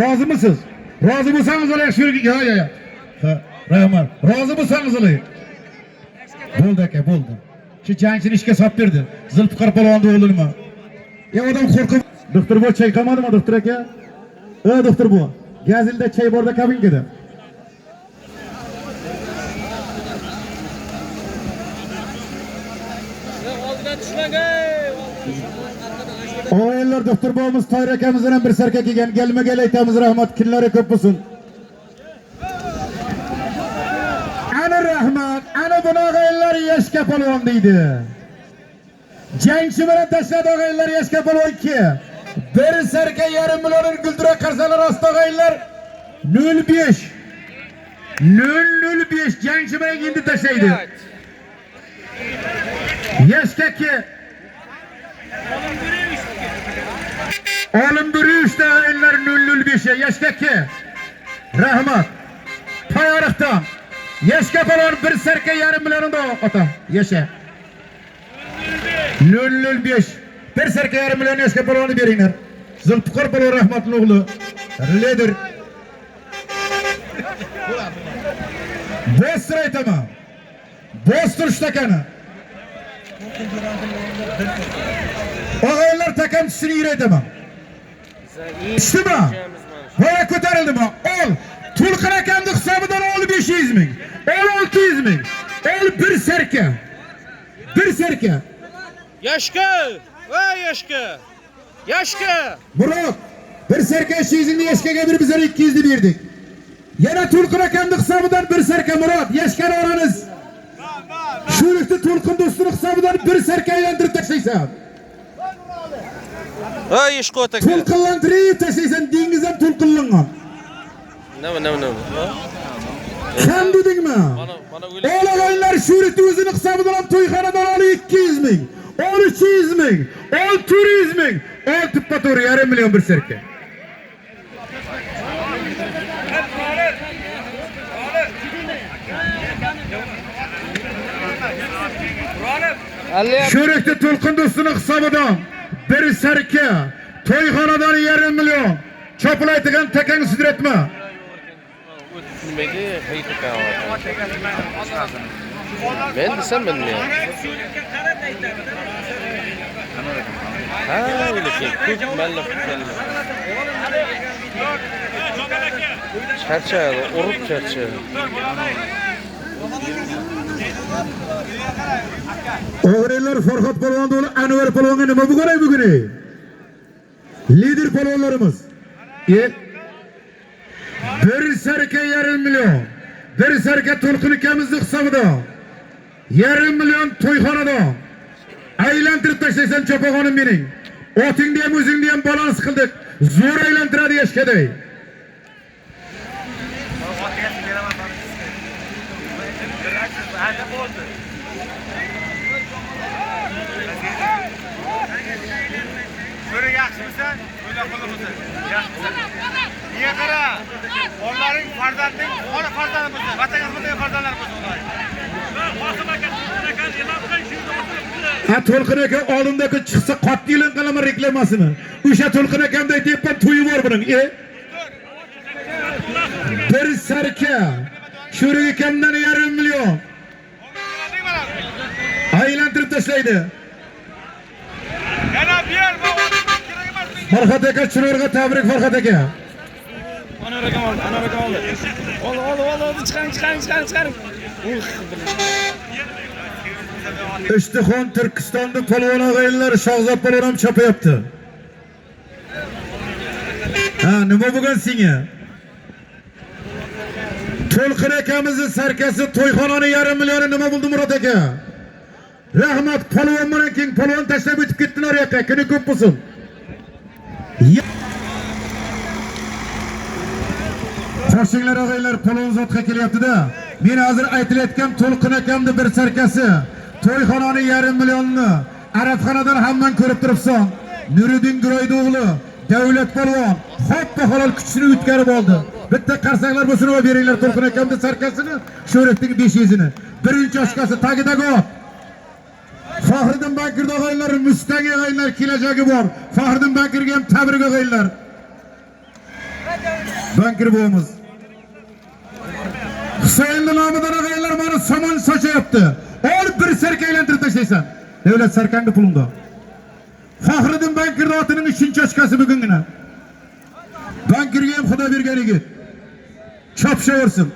Rozimisiz? Rozi bo'lsangiz olar shu yo. Ha, rahmat. Rozi bo'lsangiz olar. Bo'ldi aka, bo'ldi. Shu jangchini ishga solib berdi. Zulfiqor polvon o'g'limi? Odam qo'rqib. Doktor bu chayqamadimi doktor aka? Doktor bu. Gazilda chay borda kabinkada. O'g'aylar doktor bobomiz Toyir akamiz bilan bir sarka kelgan. Gelmagel aytamiz, rahmat, kunlari ko'p bo'lsin. Ana rahmat, ana buni o'g'aylar Yashka polvon deydi. Jangchi bilan tashladi o'g'aylar Yashka polvon ki. Bir sarka yarım milyon guldura qarsalar osti o'g'aylar 05. 005 jangchi bilan endi tashlaydi. Yashka ki Olim bir 3 ta o'yinlar 005 Yashka ki Rahmat. Payariqdan. Yaşka balon bir serke yarım milyon da ota. Yaşa. 005. Bir serke yarım milyon yaşka balonu beringler. Zulfikar balon rahmatli oğlu. Riledir. Bostur aytamam. Bostur ştakanı. Ağaylar takım tüsünü yürü aytamam. Düştü mü? Baya kotarıldı mı? Ol. Tulkın akamdı hesabıdan ol 500 bin. Ol 600 bin. Ol bir serke. Bir serke. Yaşka! Vay yaşka! Yaşka! Murat. Bir serke 500 bin yaşkaga bir bizler 200'lü verdik. Yana tulkın akamdı hesabıdan bir serke Murat. Yaşkanı oranız. Şurukta tulkın dostunu hesabıdan bir serke eğlendirip taşıysan. Vay yaşka otaka! Tulkınlandırıyı taşıysan dengizden tulkınlangan. Ne? Sen dedin mi? Bana öyle... Oğlanlar şurukta özünü hesabıdan toyxanadan alı 200 bin. Ol 300 bin. Ol 400 bin. Ol tıppa doğru yarım milyon bir serke. Şurukta tulkın dostunu hesabıdan bir serke. Toyxanadan yarım milyon. Çapılaytıgan tekeni südretme. Ötülmedi, hayıtı kahvaltı. Ben desem ben mi ya? Ha öyle ki, kurt melle kutlarlı. Çerçeğe, orup çerçeğe. Oğraylar Farhat Palvandoğlu, Anvar Palvan'a nima bugün? Lider palvanlarımız. Bir serke yarım milyon. Bir serke tulkun ikimizlik hesabıda. Yarım milyon toyxanada. Aylantirib taşlaysan çapağanım benim. Oting diyem, özüng diyem balans kıldık. Zor aylantiradi yaşkaday. Böyle yaxshimisan? O'ylab qolasan. Yaxshisan. Niye qara? Onların farzanding, ona farzandi bo'lsa, vatanga bunday farzandlar bo'lsa ular. Ha To'lqin aka oldimdagi chiqsa qattiq e'lon qilaman reklamasini. O'sha To'lqin akamda aytyapman to'yi bor buning. Bir sarka. Sho'rik akamdan yarım milyon. Aylantirib tashlaydi. Yana ber Farhat aka Chinorga tabrik Farhat aka. Anar akam oldi. Oldi, chiqaring. Ishtixon Turkistonda polvon og'aylar Shahzod polvon ham chopayapti. Ha, nima bo'lgan senga? To'lqin akamizning sarkasi to'yxonani yarım milyoni nima bo'ldi Murod aka? Rahmat polvon bilan keng polvon tashlab o'tib ketdilar yoqqa. Kuni ko'p bo'lsin. Qo'shinglar og'aylar polvon zotga kelyapti-da. Men hozir aytilayotgan To'lqin akamning bir sarkasi to'yxonani yarım milyonni Arabxonadan hamman ko'rib turibsan. Nuriddin Guroydi o'g'li Davlat polvon hoppa halol kuchini o'tkazib oldi. Bitta qarsaklar bo'lsin va beringlar To'lqin akamning sarkasini, Sho'rikning 500ni. Birinchi oshkasi tagidagi ot. Faxriddin Bankir og'aylar mustang og'aylar kelajagi bor. Faxriddin Bankirga ham tabrik og'aylar. Bankir bo'lamiz. Husaynning nomidan og'aylar mana somon sochyapti. Olib bir sarka aylantirib tashlaysan. Davlat sarkangni pulingda. Faxriddin Bankir otining 3-chi oshkasi bugungina. Bankirga ham xudo bergan yigit. Chopshaversin.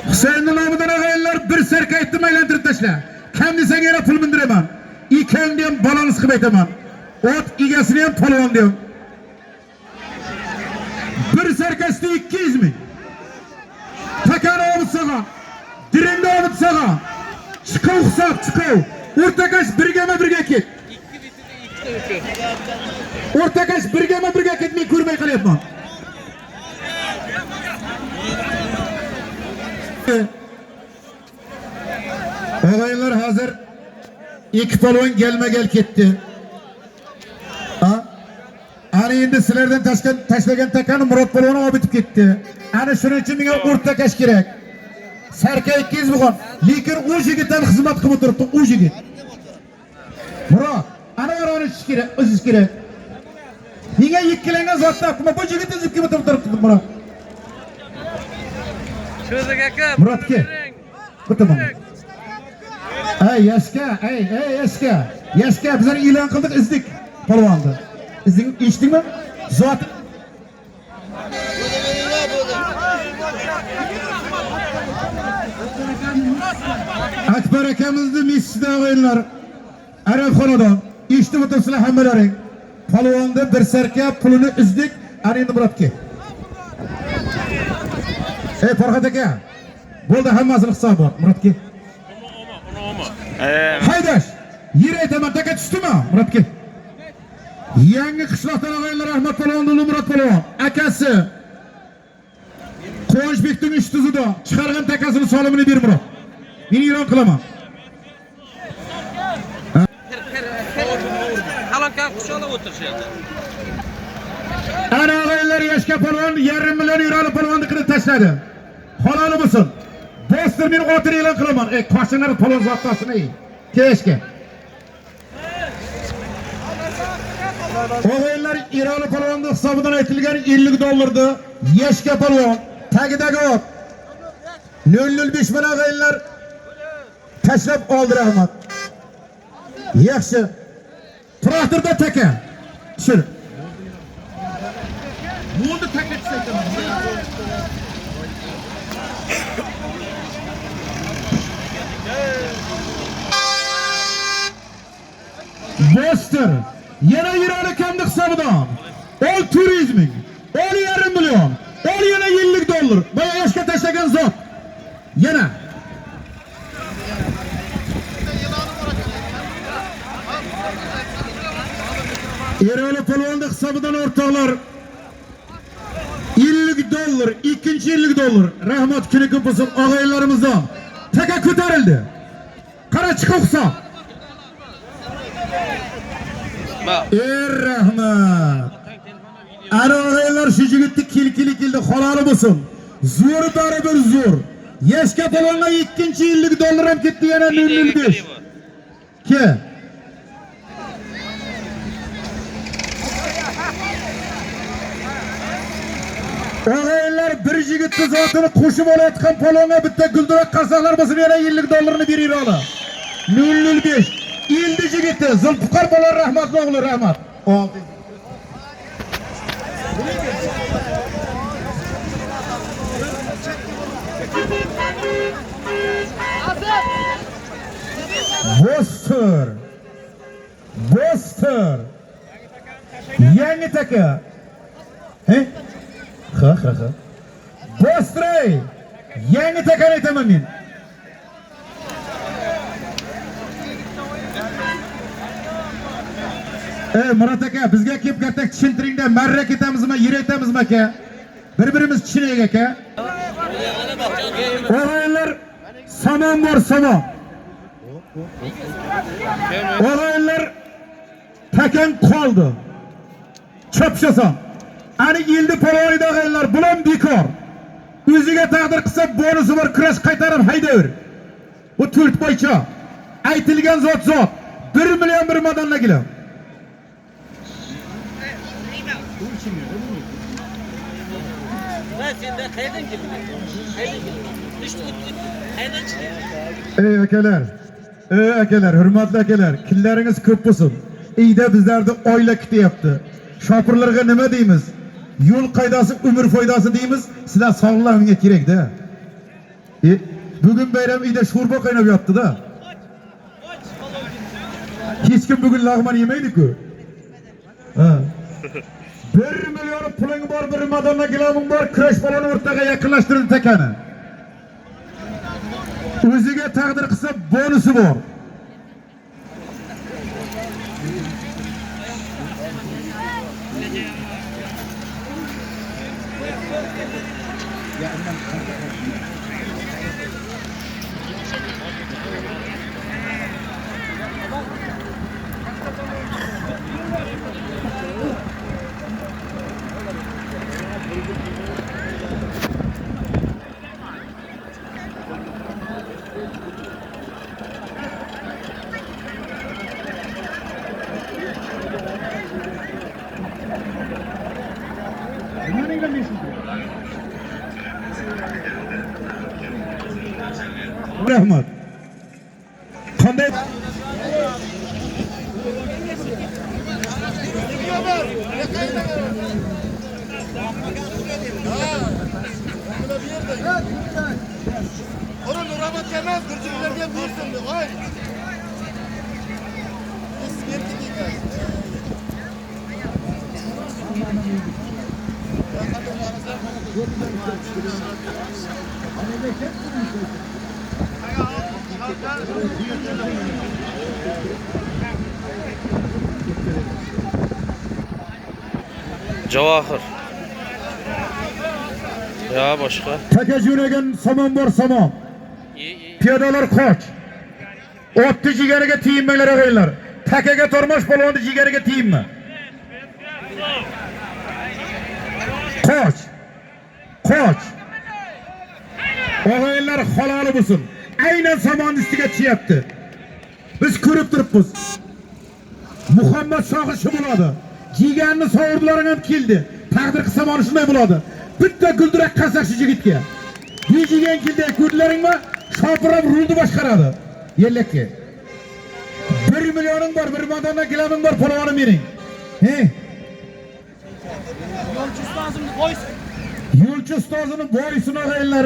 Husaynning nomidan og'aylar bir sarka aytdim aylantirib tashla. Kam desang yana pul bindiraman. Ikkalni ham balans qilib aytaman. Ot egasini ham polvon deyman. Bir sarkasida 200 ming. Takani olib sağa. Diringni olib sağa. Chiqov hisob, chiqov. O'rtakash birgama-birga ket. O'rtakash birgama-birga ket, men ko'rmay qolyapman. Og'aylar hozir ikki polvon gelma-gel ketdi. Ana endi sizlardan tashlagan takani Murod polvon olib o'tib ketdi. Ana shuning uchun menga o'rt takash kerak. Sarka 200 bo'lgan. Lekin u yigitdan xizmat qilib turibdi, u yigit. Murod, ana orani chiqish kerak, o'zish kerak. Menga ikkilangan zotni aytma, bu yigit o'zib kelib turibdi, Murod. Sho'zak aka. Murod ke. Bittaman. Ey Yashka, ey Yashka. Yashka bizlar e'lon qildik, izdik polvonni. Izding, eshitdingmi? Zot Akbar akamizni mesjidda o'yinlar. Arabxonadan eshitib o'tirsizlar hammalaring. Polvonni bir sarka pulini izdik, ana endi Murodga. Ey Farhod aka. Bo'ldi hammasini hisob bor Murodga. Haydash. Yer aytaman, taka tushdimi Murodga? Yangi qishloqdan o'g'aylar Rahmat polvon, Murod polvon akasi Quvonchbekning ish tuzida chiqargan takasini solimini ber Murod. Men e'lon qilaman. Halokat quchoqlab o'tirishyapti. Ana o'g'aylar Yashka polvon 1,5 million evroni polvonni qilib tashladi. Halol bo'lsin. Bostir men o'tir e'lon qilaman. Ey qo'shnilar polvon zottasini ey. Kechga. O'g'aylar Ironi polvonning hisobidan aytilgan $50 Yashka polvon tagidagi ot 005 bilan o'g'aylar tashlab oldi Rahmat. Yaxshi. Traktorda taka. Tushir. Bo'ldi taka tushaytaman. Bostir yana Ironi kamdi hisobidan. Ol turizming. Ol 1,5 million. Ol yana $50. Boya Yashka tashlagan zot. Yana Ironi polvonning hisobidan o'rtoqlar $50, ikkinchi $50. Rahmat kuni ko'p bo'lsin og'aylarimizdan. Taka ko'tarildi. Qara chiqib hisob. Rahmat. Ana og'aylar shu yigitni keldi, haloli bo'lsin. Zo'r baribir zo'r. Yashka polvonga ikkinchi $50 ham ketdi, yana 005. Ke. Og'aylar bir yigitni zotini qo'shib olayotgan polvonga bitta guldurak qarsaqlar bo'lsin, yana $50 berar ola. 005. Endi yigiti Zulfiqor bolar Rahmatning o'g'li Rahmat. Oldi. Bostir. Yangi taka. He? Ha. Bostir. Yangi takani aytaman men. Murod aka, bizga kelib katta tushuntiringda, marra ketamizmi, yer aytamizmi aka? Bir-birimiz tushunaylik aka. O'g'aylar samon bor, samon. O'g'aylar takan qoldi. Chopshasan. Ani yildi polvonida o'g'aylar bulan bekor. O'ziga taqdir qilsa bonusi bor, kurash qaytarib haydaver. Bu 4 boycha. Aytilgan zot 1 million bir madonlagilar. Akalar, hurmatli akalar, kunlaringiz ko'p bo'lsin. Uyda bizlarni oila kutyapti. Shopirlarga nima deymiz? Yo'l qoidasi umr foydasi deymiz. Sizlar sog'lig'ingizga kerak-da. Bugun bayram uyda sho'rba qaynab yotdi-da. Hech kim bugun lag'mon yemaydi-ku. Ha. 1 million puling bor, bir madonna gilaming bor, kurash baloni o'rtaga yaqinlashtirdi takani. O'ziga taqdir qilsa bonusi bor. Rahmat. Qanday Oğlum Nurabat gelmez, gürcülerden buyursun. Oy. Javohir. Ya boshqa. taka jo'nagan somon bor somon. Piyodalar qoch. Otni jigariga tiyinmanglar o'g'aylar. Takaga tormosh polvonni jigariga tiyinma. Qoch. Qoch. O'g'aylar haloli bo'lsin. Aynan somon ustiga chiyapti. Biz ko'rib turibmiz. Muhammad Shohir shu bo'ladi. Jigarni sovurdilaring ham keldi. Taqdir qilsa mana shunday bo'ladi. Bitta guldirak qasak shu yigitga. Yejigan keldi, ko'rdilaringmi? Shopirab rulni boshqaradi. Yellakka. 1 millioning bor, 1 madondan gilaming bor, polvonni bering. He? Yo'lchi ustozini boysini o'g'aylar.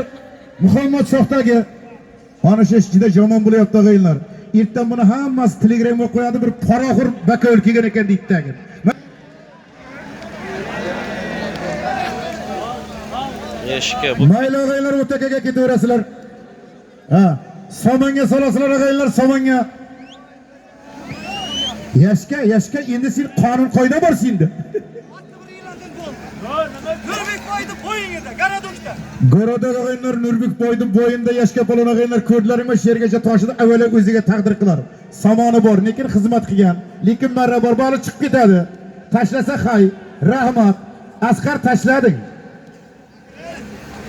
Muhammad Shohdagi ana shu ichida yomon bo'lyapti o'g'aylar. Ertadan buni hammasi Telegramga qo'yadi, bir paraxur baka kelgan ekan deydi. Yeshga bu. Mayli o'g'aylar o'takaga ketaverasizlar. Ha, somonga solasizlar o'g'aylar, somonga. Yashka endi sen qonun qoida bor senda. Nurbek boyni bo'yingida, Garadokda. Goroda o'g'aylar Nurbek boyning bo'yinda yashka polon o'g'aylar ko'rdilaringmi shergacha toshida avvalo o'ziga taqdir qilar. Somoni bor, lekin xizmat qilgan, lekin marra bor, bali chiqib ketadi. Tashlasa hay, rahmat. Asqar tashlading.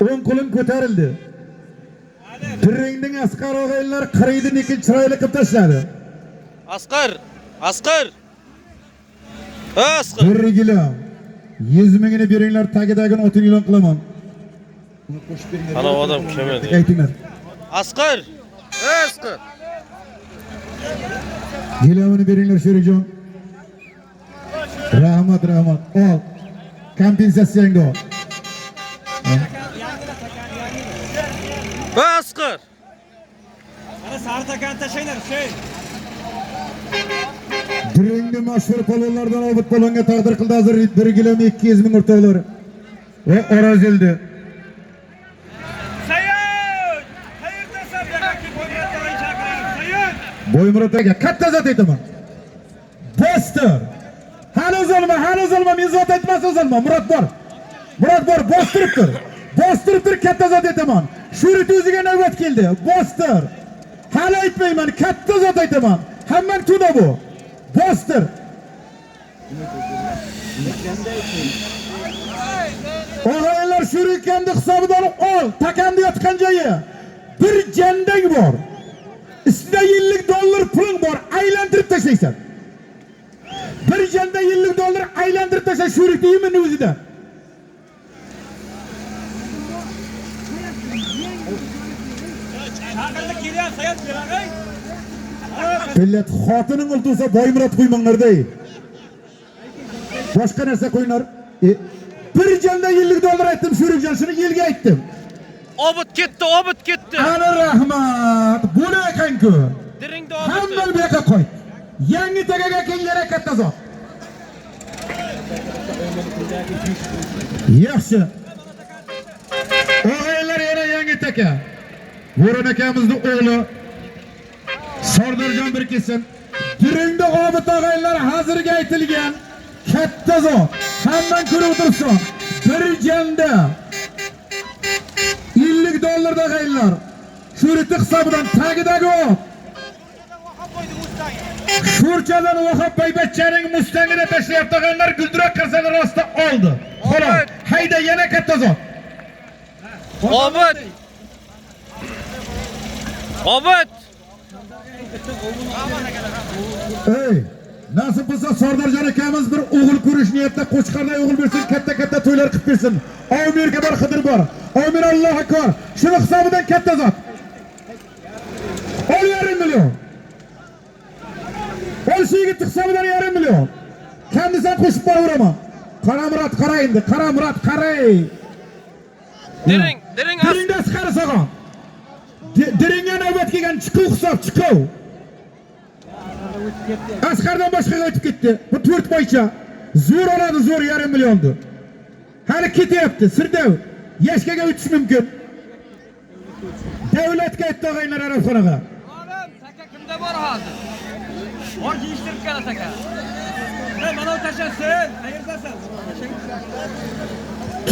O'ng qo'lim ko'tarildi. Diringning Asqar o'g'aylar qiriydi, lekin chiroyli qilib tashladi. Asqar. Asqar. Asqar. Birgilam. 100 mingini beringlar, tagidagini otini e'lon qilaman. Ana odam kim edi? Aytinglar. Asqar. Asqar. Gilamini beringlar Sherikjon. Rahmat. Ol. Kompensatsiyangni ol. Asqar. Ana sarı takan taşaylar şey. Diringni mashhur polvonlardan Obid polvonga taqdir qildi hozir 1 gilam 200 ming o'rtoqlar. Va Orazildi. Sayyid! Qayerdasan? Yakaki Boymuroddan chaqiring. Sayyid! Boymurodga katta zot aytaman. Bostir. Hali uzilma, men zot aytmas uzilma. Murod bor, bostirib tur. Katta zot aytaman. Shurit o'ziga navbat keldi. Bostir. Hali aytmayman, katta zot aytaman. Hamma tuda bu. Bostir. O'g'aylar shurikamni hisobidan ol. Takamda yotgan joyi. Bir jandang bor. Ustida $50 puling bor. Aylantirib tashlaysan. Bir janda $50 aylantirib tashlay shurikni yemini o'zida. Chaqirdi kelgan Sayyid berag'ay. Millat xotining o'ltirsa Boymurod qo'ymanglar-da. Boshqa narsa qo'yinglar. Bir janda $50 aytdim Shurikjon, shuni yelga aytdim. Obid ketdi. Ana rahmat. Bu ne ekan-ku? Diringda Hamma Obid. bu yoqqa qo'y. Yangi tagaga kelgan katta zot. Yaxshi. O'g'aylar yana yangi taka. Bo'ron akamizning o'g'li Sardorjon bir kelsin. Diringda Obid o'g'aylar hozirga aytilgan katta zot. Hamman ko'rib o'tirsin. Bir janda $50 o'g'aylar. Shuriti hisobidan tagidagi o. Shurchadan Vahab Baybatchaning Mustangini tashlayapti o'g'aylar, guldirak qarsani rosta oldi. Xo'p, hayda yana katta zot. Obid. Ey, nasib bo'lsa Sardorjon akamiz bir o'g'il ko'rish niyatda qo'chqarday o'g'il bersin, katta to'ylar qilib bersin. Omirga bor, Xidir bor. Omir Allohu akbar. Shuni hisobidan katta zot. Ol yarım milyon. Ol şu yigit hisobidan yarım milyon. Kendisinden koşup boraverman. Qara Murat qara endi. Qara Murat qaray. Diring Diringda chiqar sog'on. Diringga navbat kelgan chiquv hisob chiquv. Asqardan boshqaga o'tib ketdi. Bu 4 bo'yicha zo'r oladi, zo'r yarım milyondu. Hali ketyapti, Sirdav. Yashkaga o'tish mumkin. Davlatga aytdi og'aylar Arabxonaga. Oğlum, taka kimda bor hozir? Bor yeyishtirib kela taka. Mana o tashasin, qayerdasan?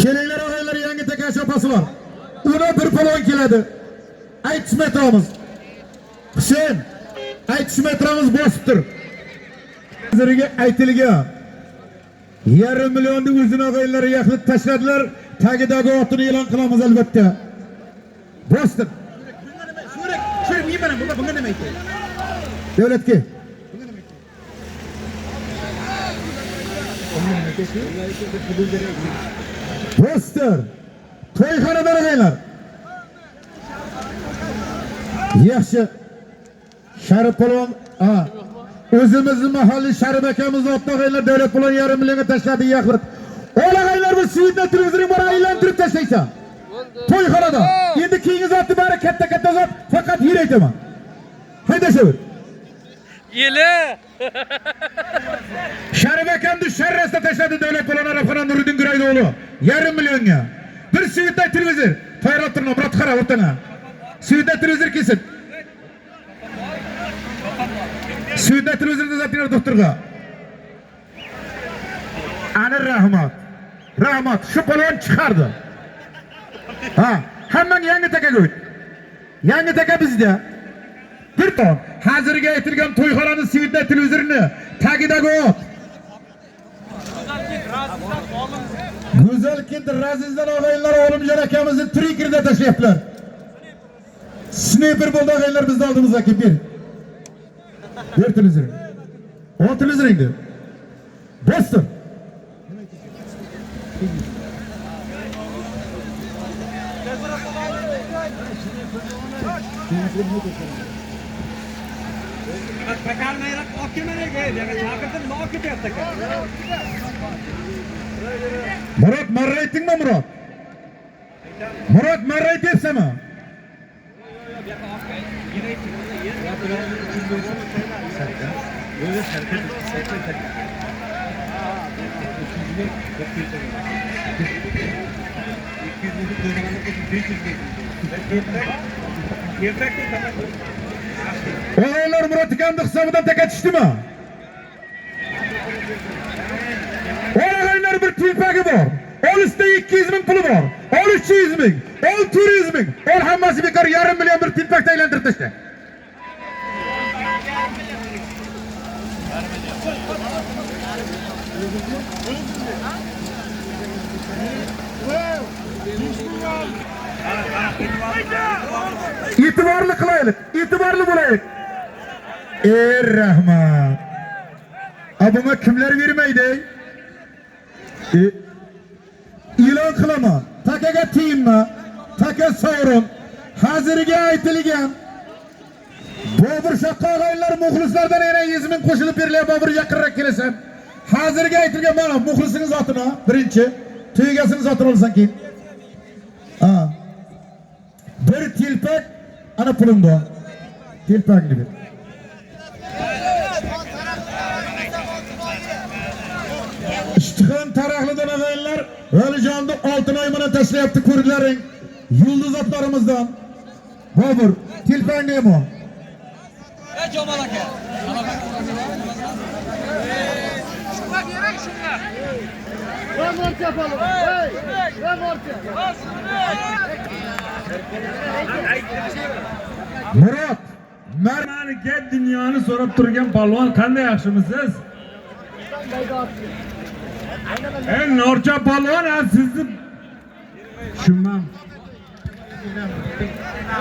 Kelinglar og'aylar, yangi taka chopasi bor. Uni bir palon keladi. Aytishmaymiz. Husayn, aytishmaymiz bosib tur. Hozirga aytilgan yarım milyonni o'zini og'aylar yaxlit tashladilar. Tagidagi otini e'lon qilamiz albatta. Bostir. Şöyle niye bana burada bunga nima aytay? Davlatga. Bostir. To'yxonadan og'aylar. Yaxshi. Sharif polvon, o'zimizning mahalliy Sharif akamizni otog'aylar davlat polvon yarım millionga tashladi yaxlit. Olag'aylar bu suyitni televizorga bor aylantirib tashlaysan. To'yxonada. Endi keyingi zotni bari katta zot, faqat yer aytaman. Haydashaver. Yili. Sharif akamni sharrasda tashladi davlat polvon Arabxona Nuriddin Guraydi o'g'li. Yarım millionga. Bir suyitni televizor. To'yrattirni Murat qara o'rtana. Suyitni televizor kelsin. Suyitni televizorni zatinglar doktorga. Ana rahmat. Rahmat, shu polvon chiqardi. Hammang yangi takaga o't. Yangi taka bizda. Bir ton hozirga aytilgan to'yxonaning suyitni televizorini tagidagi o't. Go'zalkent Razizdan og'aylar Olimjon akamizni trikerda tashlayaptilar. Sniper bo'ldi og'aylar bizni oldimizga kelib ber. Ber televizorini. O televizoringni. Bostir. Takarmayroq olib kelmalarga, chaqirdim, olib ketyapti taka. Murat, marra aytdingmi Murat? Murat, marra aytyapsanmi? Og'aylar Murat akamning hisobidan taka tushdimi? Og'aylar bir tilpagi bor. Olisda 200 ming puli bor. Ol 300 ming, ol 400 ming. Ol hammasi bekor yarım million bir tilpakda aylantirib tashla. İtibarlı qilaylik, itibarlı bo'laylik. Rahmat. Abunga kimlar bermaydi? E'lon qilaman. Takaga tiyinma, taka sovrin. Hozirga aytilgan Bobur Shaqqa og'aylar muxlislardan yana 100 ming qo'shilib berilgan. Bobur yaqinroq kelasan. Hozirga aytilgan mana muxlisining zotini birinchi, tuygasining zotini olsan keyin. Bir tilpak ana pulim bor. Tilpakni ber. İştihon taraqlidan og'aylar Valijonning oltin oymini tashlayapti, ko'rdilaring. Yulduz otlarimizdan. Bobur, tilpakni ham ol. Jamal aka. Murat, Marmaniga dunyoni so'rab turgan polvon qanday yaxshimisiz? Norcha polvon, sizni tushunmam.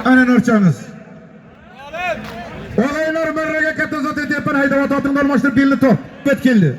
ana Nurchamiz. Og'aylar marraga katta zot aytyapman, haydab otingni almashtirib belni top. Bet keldi.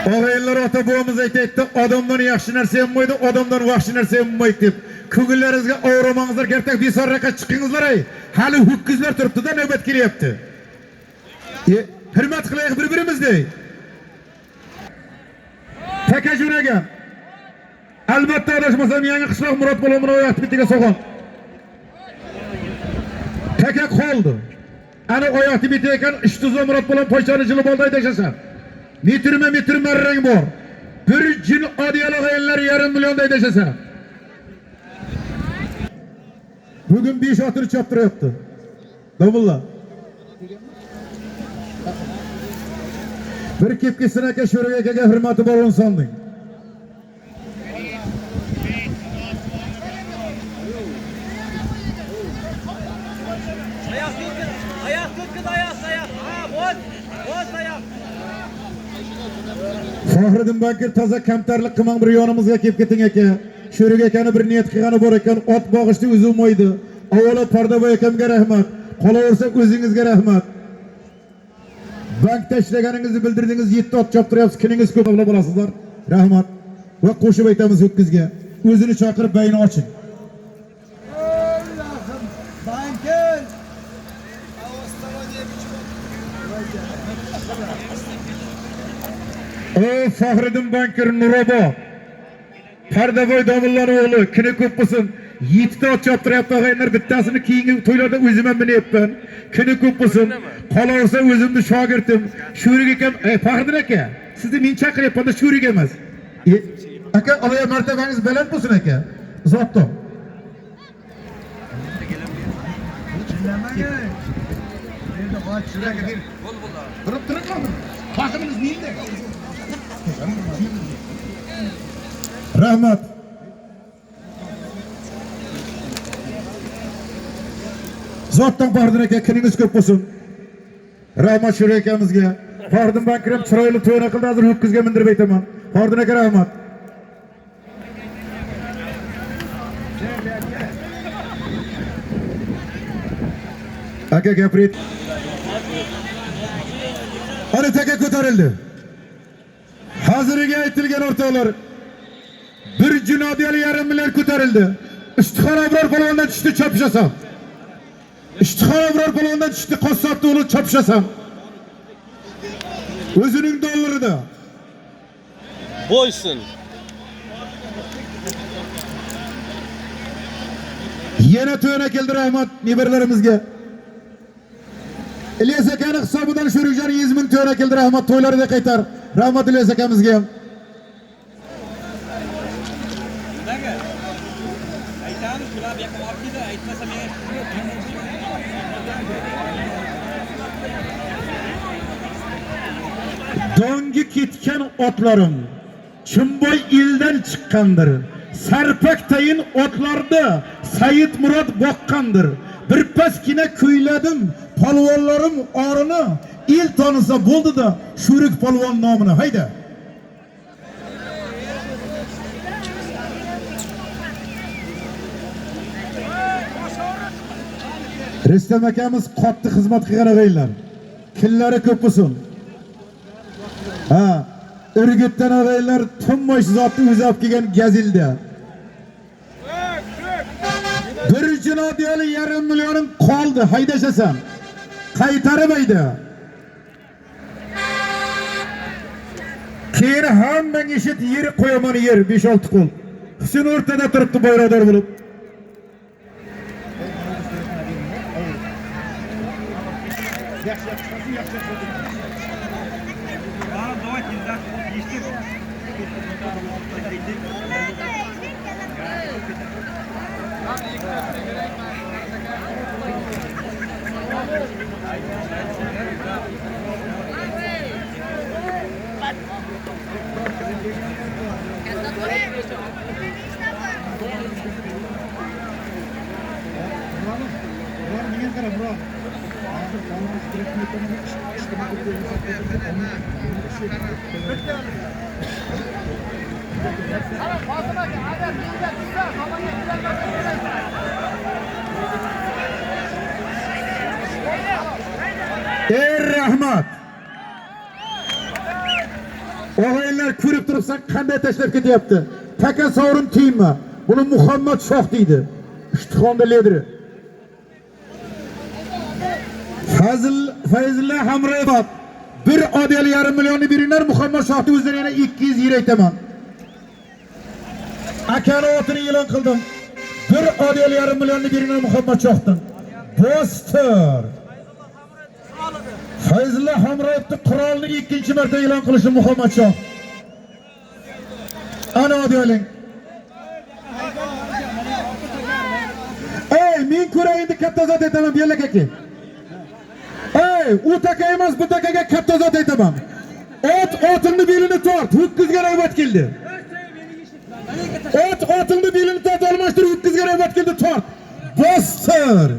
Ağaylar ota boğumuz aytaydı, adamdan yaxşı narsa yapmaydı, adamdan vahşi narsa yapmaydı deb. Ko'ngilleringizga og'ramangizlar, gertek bir sarraqa chiqingizlar ay. Hali ho'kizlar turibdi-da, navbat kelyapti. Hurmat qilaylik bir-birimizni. Takajun aka. Albatta adashmasam yangi qishloq Murod Polvonni oyoq bitiga so'g'on. Taka qoldi. Ana oyoq biti ekan, ishtuzo Murod Polvon poychani jilib oldi aytashasa. Metrma marrang bor. Bir jin odiyaloq ayollar 1,5 million aytashasa. Bugün 5 atını çaptırıyaptı. Davulla. Bir kepkesine aka şöregaga hurmati bor insonding. Ayak tutqin, ayak. Ha, boz ayak. Fahriddin Bankir toza kamtarlik qilmang bir yonimizga kelib keting aka. Sho'rga akani bir niyat qilgani bor ekan, ot bog'ishni o'zi o'ymaydi. Avvalo Pardaboy akamga rahmat. Qolaversa o'zingizga rahmat. Bank tashlaganingizni bildirdingiz, 7 ot choptiryapsiz, kiningiz ko'p bo'lasizlar. Rahmat. Va qo'shib aytamiz ho'kizga. O'zini chaqirib bayni oching. Bankir. O Fahriddin Bankir Nurobo. Pardaboy domillar o'g'li, kini ko'p bo'lsin. 7 ta ot choptiryapti og'aylar, bittasini keyingi to'ylarda o'zim ham minyapman. Kini ko'p bo'lsin. Qolaversa o'zimni shogirdim. Sho'rik akam, Fahriddin aka, sizni men chaqiryapman-da, sho'rik emas. Aka, Alloh martabangiz baland bo'lsin aka. Zotto. Durup durma. Bakımınız neydi? Rahmat. Zotdan Fahriddin aka, kiningiz ko'p bo'lsin. Rahmat sho'rik akamizga. Fahriddin Bankir ham chiroyli to'yini qildi, hozir ho'kizga mindirib aytaman. Fahriddin aka rahmat. Aka gapiring. Ana taka ko'tarildi. Hozirga aytilgan o'rtoqlar, bir jinodiyali 1,5 million ko'tarildi. Ishtixon Abror polvondan tushdi, chopishasam. Ishtixon Abror polvondan tushdi, qassobni o'g'li chopishasam. O'zining dollarida. Bo'ysin. Yana to'yona keldi rahmat nevaralarimizga. İlyas akani hisobidan Sho'rikjon 100 ming to'yona keldi rahmat, to'ylarida qaytar. Rahmat İlyas akamizga ham. Nimaga? Aytamiz, ular bu yoqqa olib keldi, aytmasa men Dongi ketgan otlarim Chimboy ildan chiqqandir. Sarpaktayin otlarda Sayit Murod boqqandir. Bir paskina kuyladim, polvonlarim orini il tanisa bo'ldi-da, Sho'rik polvon nomini hayda. Restam akamiz qattiq xizmat qilgan og'aylar. Killari ko'p bo'lsin. Ha, Urgutdan og'aylar Tummoy zotni o'zi olib kelgan Gazilda. Bir jinodiyali 1,5 millionim qoldi, haydashasam. Qaytarib ayda. Keyin hammang eshit yeri qo'yaman yer 5-6 qo'l. Husin o'rtada turibdi bayrodor bo'lib. давайте, естественно. Rahmat. Og'aylar ko'rib turibsan qanday tashlab ketyapti. Taka sovrin tiyinma. Buni Muhammad Shoh deydi. Ishtixonda lideri. Fayzilla Hamroyev bir odel yarim millionni beringlar, Muhammad Shohni o'zlari yana 200 yil aytaman. Akani otini e'lon qildim. Bir odel yarim millionni beringlar Muhammad Shohdan. Bostir. Fayzilla Hamroyevni qurolni 2-marta e'lon qilishi Muhammad Shoh. Ana odeling. Ey, men ko'rayinda katta zot aytaman, Bellak aka. Ey, u taka emas, bu takaga katta zot aytaman. Otimni belini tort, ho'kizga navbat keldi. Otimni belini tort, almashtir, ho'kizga navbat keldi, tort. Bostir.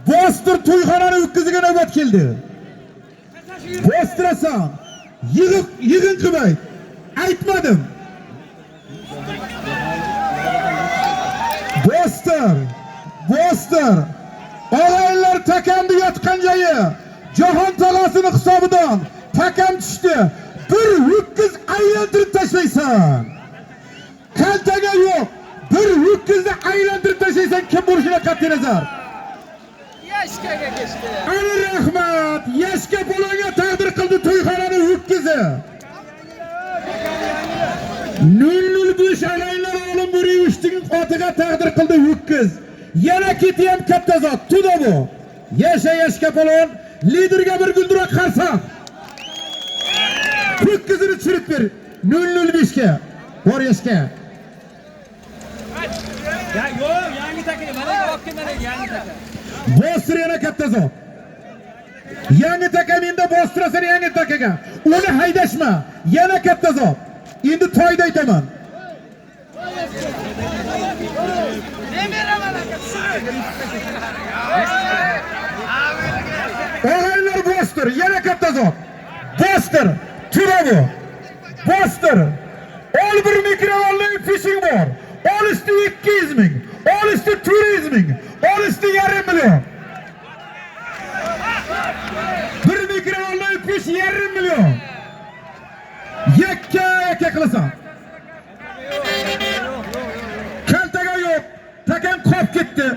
Bostir to'yxonani ho'kizga navbat keldi. Bostirasan. Yig'in qilmay. Aytmadim. Bostir. Og'aylar takamni yotgan joyi. Jahon talasini hisobidan takam tushdi. Bir ho'kiz aylantirib tashlaysan. Kaltaga yo'q. Bir ho'kizni aylantirib tashlaysan, kim bo'lishini qat'iy nazar. Yashkaga kechdi. Ana rahmat. Yashka bo'longa taqdir qildi to'yxonani ho'kizi. 005 alaylar olim bir yurishning otiga taqdir qildi ho'kiz. Yana ketiyam katta zot, tuda bu. Yashka polon, liderga bir guldurak qarsa. Ho'kizini tushirib ber. 005 ga. Bor yashka. Ya yo'q, yangi taka. Mana javob kelmadi, yangi taka. Bostir yana katta zot. Yangi taka menda bostirasan yangi takaga. Uni haydashma. Yana katta zot. Endi toyda aytaman. Og'aylar bostir, yana katta zot. Bostir, tura bu. Bostir. Ol bir mikrovalli fishing bor. Ol üstü 200 ming. Ol üstü 400 ming. Ol üstü yarım milyon. Bir mikrovalli fish yarım milyon. Yakka qilasan. Kaltaga yo'q. Takam qolib ketdi.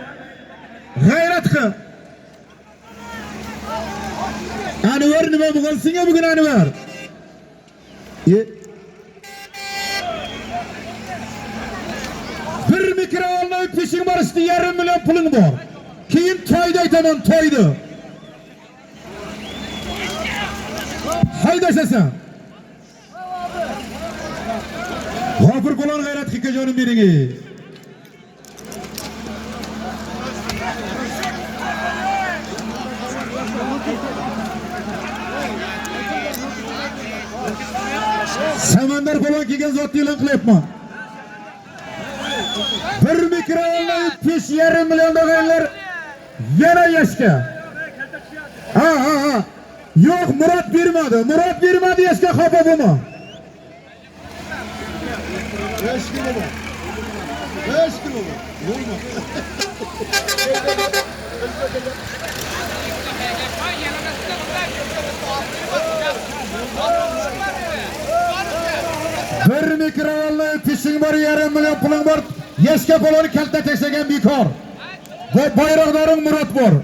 G'ayrat qil. Anvar nima bo'lgan senga bugun Anvar? Bir mikrovalli fishing bor, üstü yarım milyon puling bor. Keyin toyda aytaman, toyda. Haydashasan. G'ofur Qo'lon g'ayrat hikoyajonim bering. Samandar Qo'lon kelgan zotni e'lon qilyapman. Bir mikrovalli fish yarım million deganlar yana yashka. Ha. Yo'q, Murod bermadi. Yashka xafa bo'lma. 5 kilo bor. Yo'qmi? Bir mikrovalli fishing bor, yarım million puling bor. Yashka poloni kalta tashlagan bekor. Bayroqdaring Murod bor.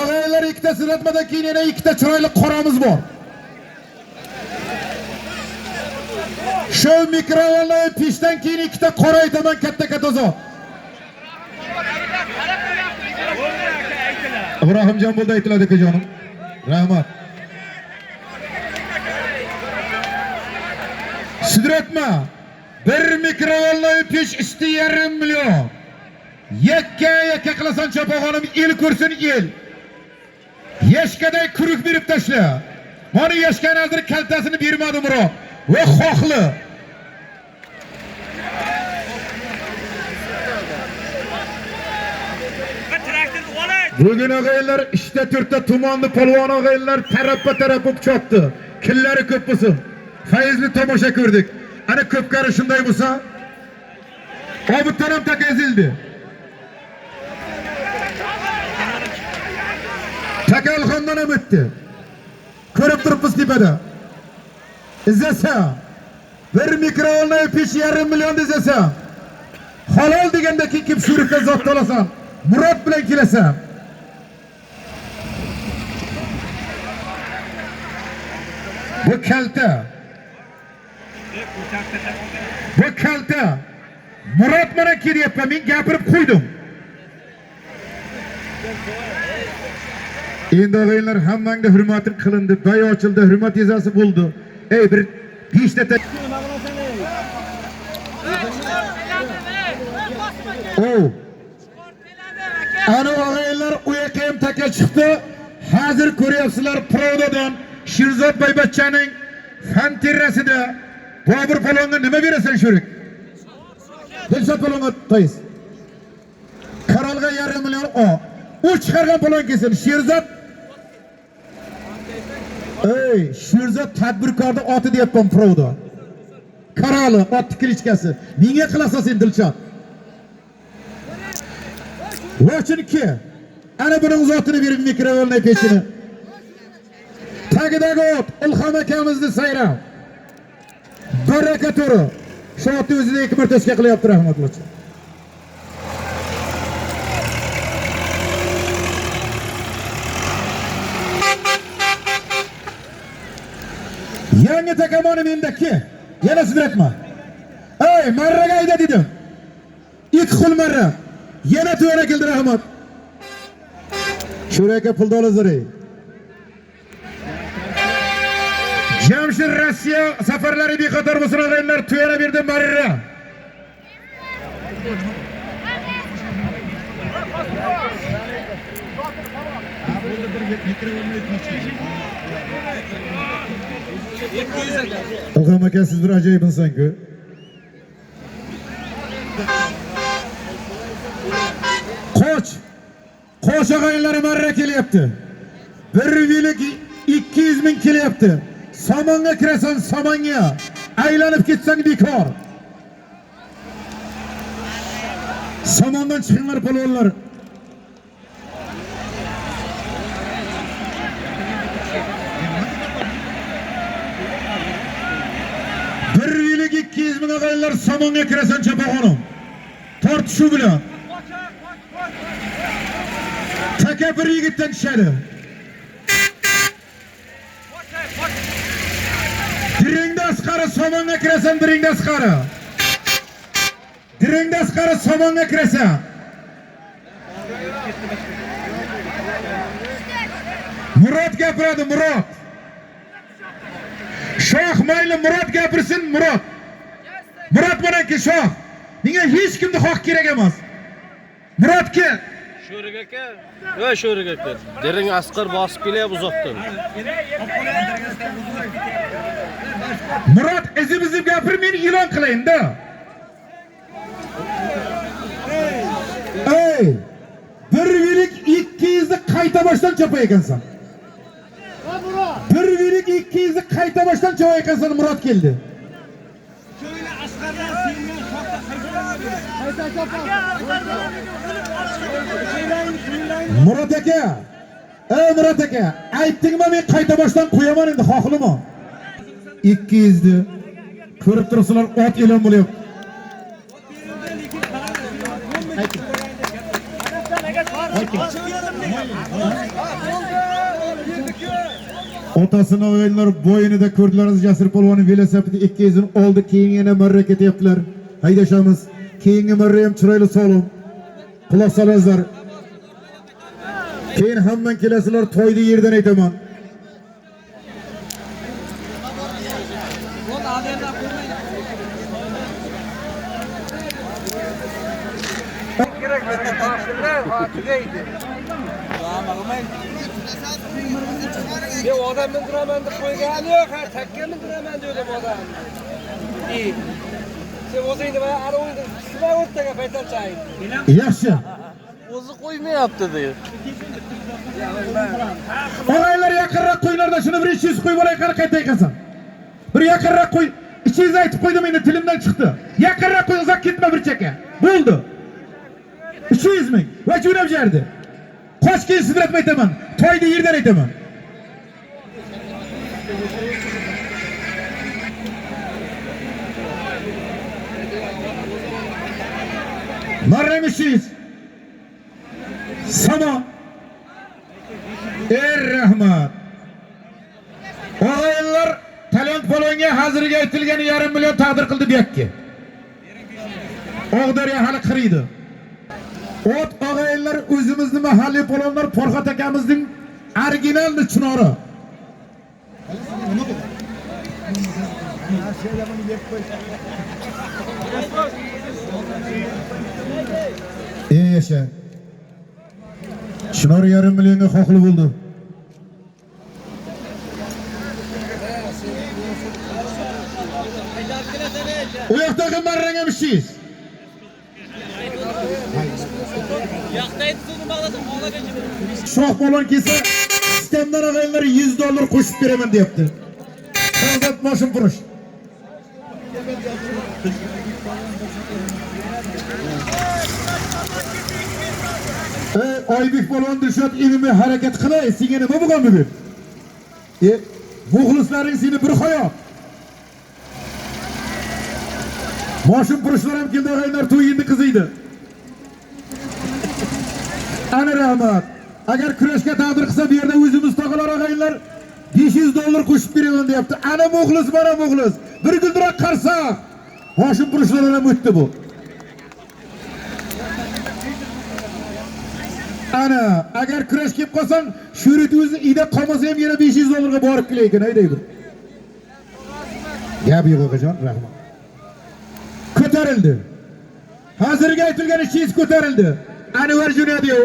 Og'aylar ikkita suratmadan keyin yana ikkita chiroyli qoramiz bor. Shu mikrovalli pishdan keyin ikkita qora aytaman, katta zot. Ibrohimjon bo'ldi aytiladi akajonim. Rahmat. Sidratma. Bir mikrovalli pish usti yarım million. Yakka qilasan chopog'onim, el ko'rsin el. Yashkaday kuruk berib tashla. Mana yashkan hozir kaltasini bermadi Murod. Va xohli. Bugun og'aylar ishda to'rtta tumanni polvon og'aylar tarafpa o'pchotdi. Killari ko'p bo'lsin. Fayzli tomosha ko'rdik. Ana ko'pkari shunday bo'lsa, Obiddan ham taka ezildi. Takalxondan ham o'tdi. Ko'rib turibmiz tepada. İzlasa, bir mikrovolnoy pech 1,5 million izlasa, halol deganda kim shurikka zot olasan, Murod bilan kelasan. Bu kalta. Bu kalta. Murod mana kelyapman, men gapirib qo'ydim. Endi og'aylar hammangda hurmatim qilindi, bay ochildi, hurmat yezasi bo'ldi. Ey bir 5 ta Oh. Ana og'aylar u yoqqa ham taka chiqdi. Hozir ko'ryapsizlar Prododan Shirzod Boybachchaning fan terrasida Bobur palonga nima berasan sho'rik? Dilshod palonga to'yis. Qaralga 1,5 million o. U chiqargan palon kelsin. Shirzod Ey, Shirzod tadbirkorning oti deyapman Prodo. Qarali, ot tikilichkasi. Menga qilasan sen Dilshod. Vachinki, ana buning zotini berib mikrovolnoy pechini. Tagidagi ot Ilhom akamizni sayrab. Baraka turi. Shoti o'zida 2 martasiga qilyapti rahmatli. Yangi takamoni mendaki. Yana sidratma. Ey, marraga ayda dedim. 2 xil marra. Yana to'ra keldi rahmat. Shuraka pul dolazari. Jamshid Rossiya safarlari bexatar bo'lsin og'aylar, to'ra berdi marra. Ilhom aka, siz bir ajoyib inson-ku. Qo'sh og'aylar marra kelyapti. Bir vilik 200 ming kelyapti. Samonga kirasan, samonga aylanib ketsang bekor. Samondan chiqinglar polvonlar. Bir vilik 200 ming og'aylar samonga kirasan chapaxonim. Tortishuv bilan. Taka bir yigitdan tushadi. Diringda asqari somonga kirasan, diringda asqari. Diringda asqari somonga kirasan. Murod gapiradi, Murod. Shoh mayli Murod gapirsin, Murod. Murod meniki shoh. Menga hech kimni xoh kerak emas. Murodga Sho'rik aka, va Sho'rik aka. Dering asqar bosib kelyapti uzoqdan. Murod izib gapir, men e'lon qilayin-da. Ey! Bir vilik 200 ni qayta boshdan chopay ekansan. Bir vilik 200 ni qayta boshdan chopay ekansan, Murod keldi. Şöyle askarlar sinirlen şokta qayta chopar. Murod aka. Ey Murod aka, aytdingmi men qayta boshdan qo'yaman endi, xohlimi? 200 ni ko'rib turibsizlar, ot e'lon bo'lyapti. Otasini o'yinlar bo'yinida ko'rdilaringiz, Jasur polvonning velosipedi 200 ni oldi, keyin yana marra ketyaptilar. Haydashamiz. Keyingi marra ham chiroyli solim. Quloq solasizlar. Keyin hamman kelasizlar, to'yni yerdan aytaman. Ya odam mindiraman deb qo'ygani yo'q, ha takka mindiraman dedim odam. Sen o'zingni mana ana o'yinda shuna o'rtaga paytalchayin. Yaxshi. O'zi qo'ymayapti deydi. Og'aylar yaqinroq qo'ylarda shuni bir 200 qo'yib olay, qani qayta ekansan. Bir yaqinroq qo'y. 200 aytib qo'ydim, endi tilimdan chiqdi. Yaqinroq qo'y, uzoq ketma bir cheka. Bo'ldi. 200 ming. Va jo'nab jardi. Qo'sh keyin sidratma aytaman. To'yni yerdan aytaman. Marramışız. Sama. Rahmat. Og'aylar talant polonga hozirga aytilgani 1,5 million taqdir qildi bu yakka. Og'daryo hali qiriydi. Ot og'aylar o'zimizning mahalliy polonlar Farxat akamizning original chinori. Yaşa. Chinor 1,5 millionga xoqli bo'ldi. O yoqdagi marrangamışız. Shoh polon kelsa, sistemdan og'aylar $100 qo'shib beraman deyapti. Hozir moshin purish. Oybek polon Dilshod ilmiy harakat qilay, senga nima bo'lgan bugun? Muxlislaring seni bir hayot. Moshin purishlar ham keldi, og'aylar to'yindi qiziydi. Ana rahmat. Agar kurashga taqdir qilsa bu yerda o'zimiz tog'alar og'aylar $500 qo'shib beraman deyapti. Ana muxlis, mana muxlis. Bir guldiroq qarsa, moshin purishlar ham o'tdi bu. Ana, agar kurash kelib qolsang, sho'rit o'zi uyda qolmasa ham yana $500 ga borib kelay ekan, aytaydi. Gap yo'q akajon, rahmat. Ko'tarildi. Hozirga aytilgan ishingiz ko'tarildi. Anvar Junadiyev.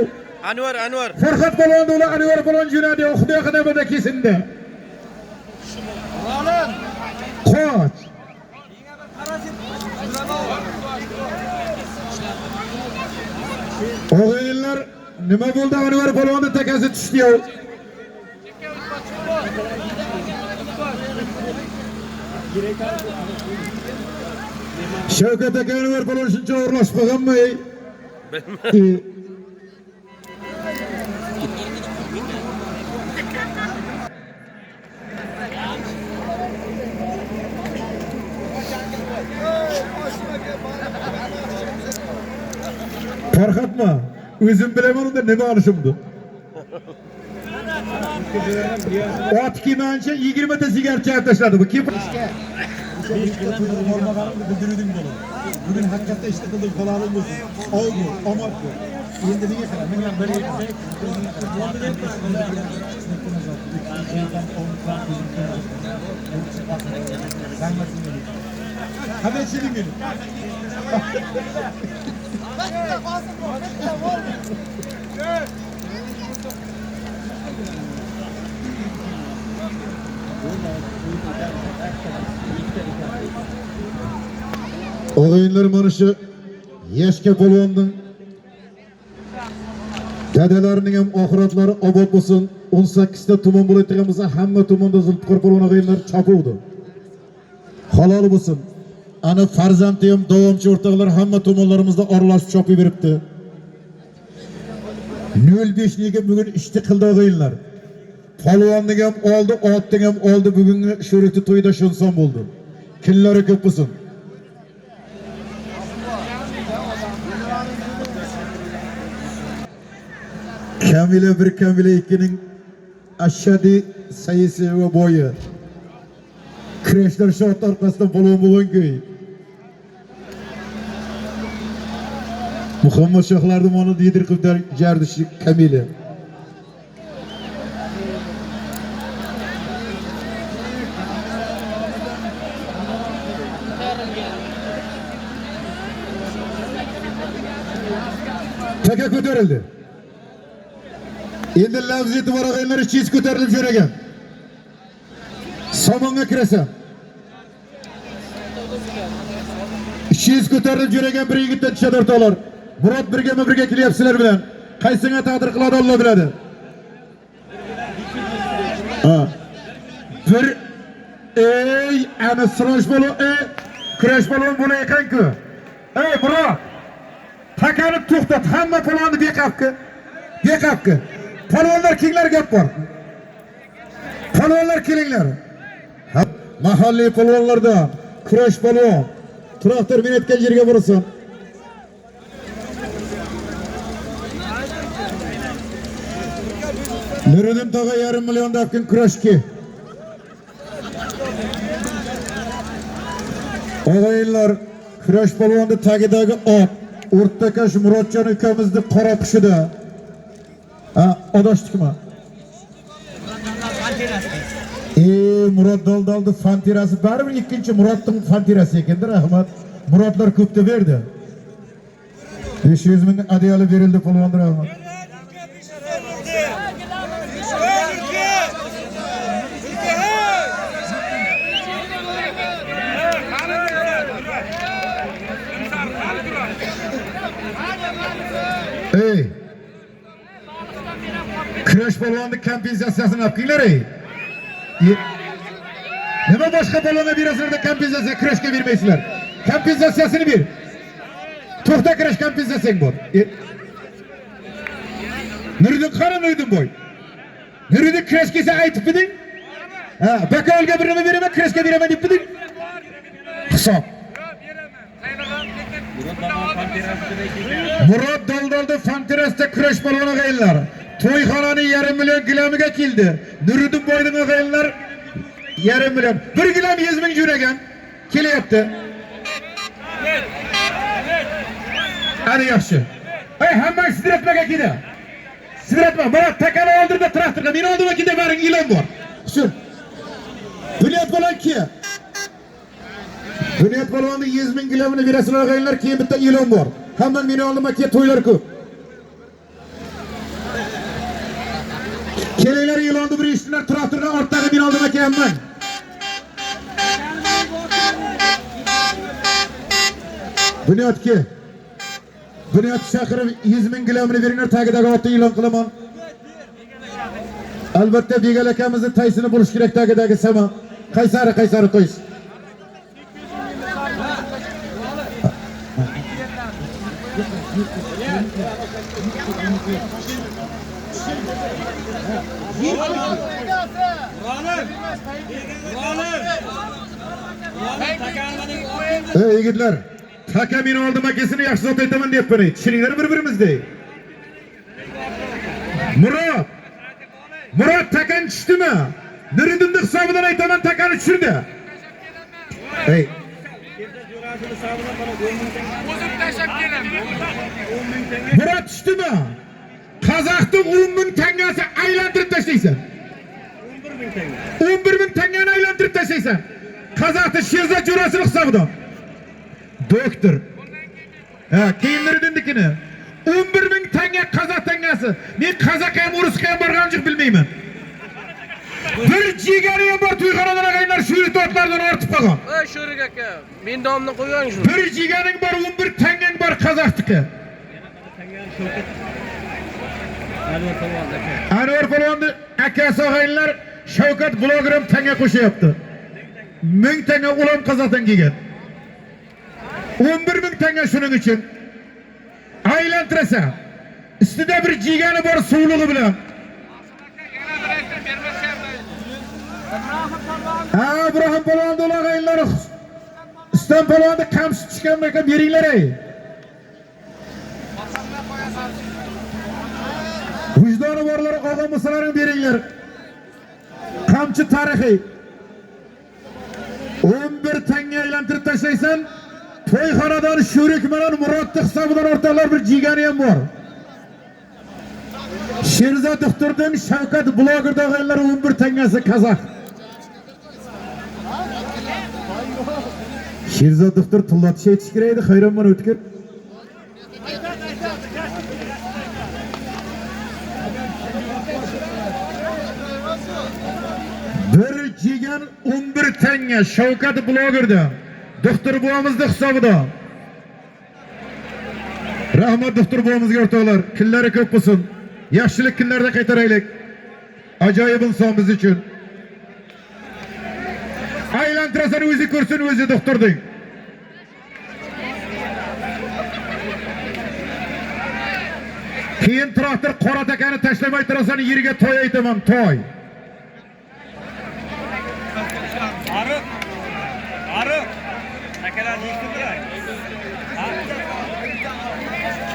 Anvar. Farxat polon o'g'li Anvar polon Junadiyev Xudoy qadamida kesindi. Qoch. O'g'illar nima bo'ldi? Anvar polonni takasi tushdi-yu. Shavkat aka Anvar polon shuncha o'rlashib qolganmi? Farxatma, o'zim bilaman unda nima olishimdi. Ot kiymancha 20 ta sigaret chaqib tashladi bu. Kim? Bugün hakikaten işte kıldık falanım olsun. Oldu, omar bu. Endi nega qara? Men ham bir Og'aylar mana shu yashka polvonning dadalarining ham oxiratlari obod bo'lsin. 18 ta tuman bo'ladigan bo'lsa, hamma tumanda Zulfiqor polvon og'aylar chopuvdi. Halol bo'lsin. Ana farzandi ham davomchi o'rtoqlar hamma tumanlarimizda oralashib chopib beribdi. 05 liga bugun ishni qildi og'aylar. Polvonning ham oldi, otning ham oldi. Bugungi sho'rikli to'yda shunson bo'ldi. Kunlari ko'p bo'lsin. Kamila 1, Kamila 2'ning ashadi sayisi va bo'yi. Kurashlar shot orqasidan polvon bo'lgan ko'y. Muhammad shohlarning moni yedirib jardishi Kamila. Taka ko'tarildi. Endi lavziyati bor og'aylar chez ko'tarilib jo'ragan. Somonga kirasan. Chez ko'tarilib jo'ragan bir yigitdan tushadi o'rtoqlar. Murod birga kelyapsizlar bilan. Qaysiga taqdir qiladi Alloh biladi. Bir ana sirash bo'lo, kurash bo'lo bo'lar ekan-ku. Murod. Takani to'xtat, hamma polonni beqafki. Bekapki. Polvonlar kelinglar gap bor. Polvonlar kelinglar. Mahalliy polvonlardan kurash polvon. Traktor minetgan yerga borsin. Nuriddin tog'a 1,5 million dafkin kurashki. Og'aylar kurash polvonni tagidagi ot. O'rtakash Murodjon ukamizni qora qushida. Adashdikmi? Murod Doldaldi fantirasi baribir ikkinchi Murodning fantirasi ekandir, rahmat. Murodlar ko'pda berdi. 500 ming adiyali berildi polvondir, rahmat. Ey! Kurash polvonni kompensatsiyasini olib kelinglar, ey. Nima boshqa polvonga berasizlar, kompensatsiya kurashga bermaysizlar? Kompensatsiyasini ber. To'xta kurash kompensatsiyang bor. Nuriddin qani Nuriddin boy? Nuriddin kurash kelsa aytib eding? Bakovulga bir nima beraman, kurashga beraman deb eding? Hisob. Murod Doldaldi fantirasida kurash polvoni g'ayinlar. To'yxonaning 1,5 million gilamiga keldi. Nuriddin boyning g'ayinlar 1,5 million. 1 gilam 100 ming jo'ragan. Kelyapti. Hadi yaxshi. Ey, hammang sidratmaga keldi. Sidratma, mana takani oldirda traktorga, meni oldimga keldi, baring ilon bor. Shu. Bunyod bo'lanki. Bunyod polvonni 100 ming gilamini berasizlar g'ayinlar, keyin bitta ilon bor. Hamma meni oldimga kelib to'ylar ko'p. Kelinglar ilonni bir eshitdilar, traktordan ortdagi meni oldimga kelman. Bunyodga. Bunyod chaqirib 100 ming gilamini beringlar, tagidagi otni ilon qilaman. Albatta Begal akamizni taysini bo'lish kerak, tagidagi sama. Qaysari qo'yish. Ey yigitlar, taka meni oldimga kelsin, yaxshi zot aytaman deyapman. Tushuninglar bir-birimizda. Murod takan tushdimi? Nuriddinning hisobidan aytaman, takani tushirdi. Ey. Murod tushdimi? Qozoqning 10 ming tangasi aylantirib tashlaysan. 11 ming tangani aylantirib tashlaysan. Qozoqning Sherzod Jo'rasining hisobidan. Doktor. Keyin Nuriddinnikini. 11 ming tanga qozoq tangasi. Men qozoq ham, ruscha ham borganjiq bilmayman. Bir jigari ham bor to'yxonadan g'ayinlar shu yertlardan ortib qolgan. Ey Sho'rik aka, men domni qo'ying shu. Bir jigaring bor, 11 tangang bor qozoqniki. Anvar polvonni akasi g'ayinlar Shavkat blogerim tanga qo'shyapti. 1000 tanga ulam qozoqdan kelgan. 11 ming tanga shuning uchun. Aylantirasa. Ustida bir jigani bor suvlig'i bilan. Ibrohim polvonni o'lag'aylar. Ustan polvonni qamchi tushganlarga beringlar ey. Vijdoni borlar og'am musalarini beringlar. Qamchi tarixiy. 11 tanga aylantirib tashlaysan. To'yxonadan Sho'rik bilan Murodning hisobidan o'rtoqlar bir jigani ham bor. Sherzod doktordan Shavkat blogerda g'ayinlar 11 tangasi qozoq. Sherzod doktor tillatishga aytish kerak edi, hayronman o'tkir. Bir jigan 11 tanga Shavkat blogerda. Doktor buvamizning hisobidan. Rahmat doktor buvamizga o'rtoqlar, kunlari ko'p bo'lsin. Yaxshilik kunlarda qaytaraylik. Ajoyib inson biz uchun. Aylantirasan o'zi ko'rsin, o'zi doktorning. Keyin traktor qora takani tashlamay turasan, yerga to'y aytaman, to'y. Arif. Akalar yetdilar.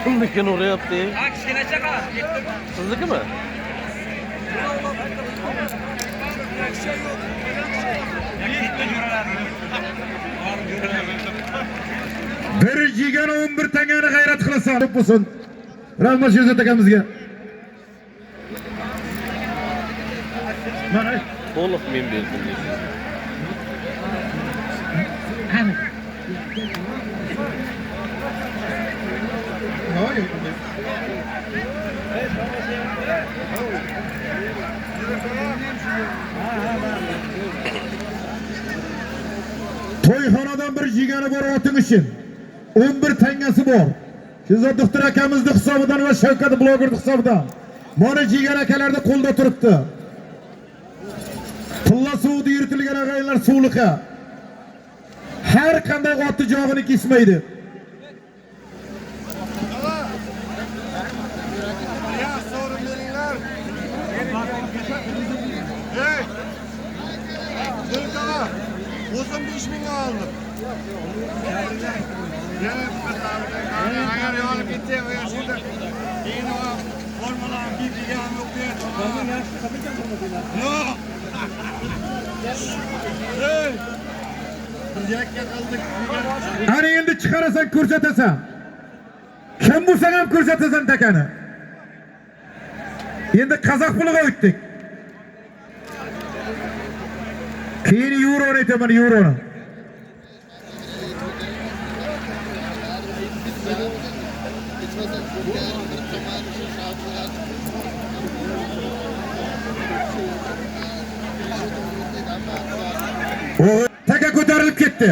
Kimnikini uryapti? Ha, kichkina chaqa. Yetdimi? Siznikimi? Bir yigana 11 tangani g'ayrat qilasan, deb bo'lsin. Rahmat Sherzod akamizga. Mana To'liq men berdim deysiz. To'yxonadan bir yigani bor oting uchun. 11 tangasi bor. Sherzod doktor akamizning hisobidan va Shavkat blogerning hisobidan. Mana jigar akalarda qo'lda turibdi. Pulla suvda yuritilgan ag'aylar suvliqa. Har qanday otni jog'ini kesmaydi. Ya sorun veringlar. Hey. Dırkala. O'zim 5000 ga oldim. Agar yolib ketsa, o yoshda keyin formalarni kiydigan yo'q deydi. Yo'q. Hey. Yakka qildik. Ana endi chiqarasan, ko'rsatasan. Kim bo'lsang ham ko'rsatasan takani. Endi qozoq puliga o'tdik. Keyin yevro aytaman, yevroni. Taka ko'tarilib ketdi.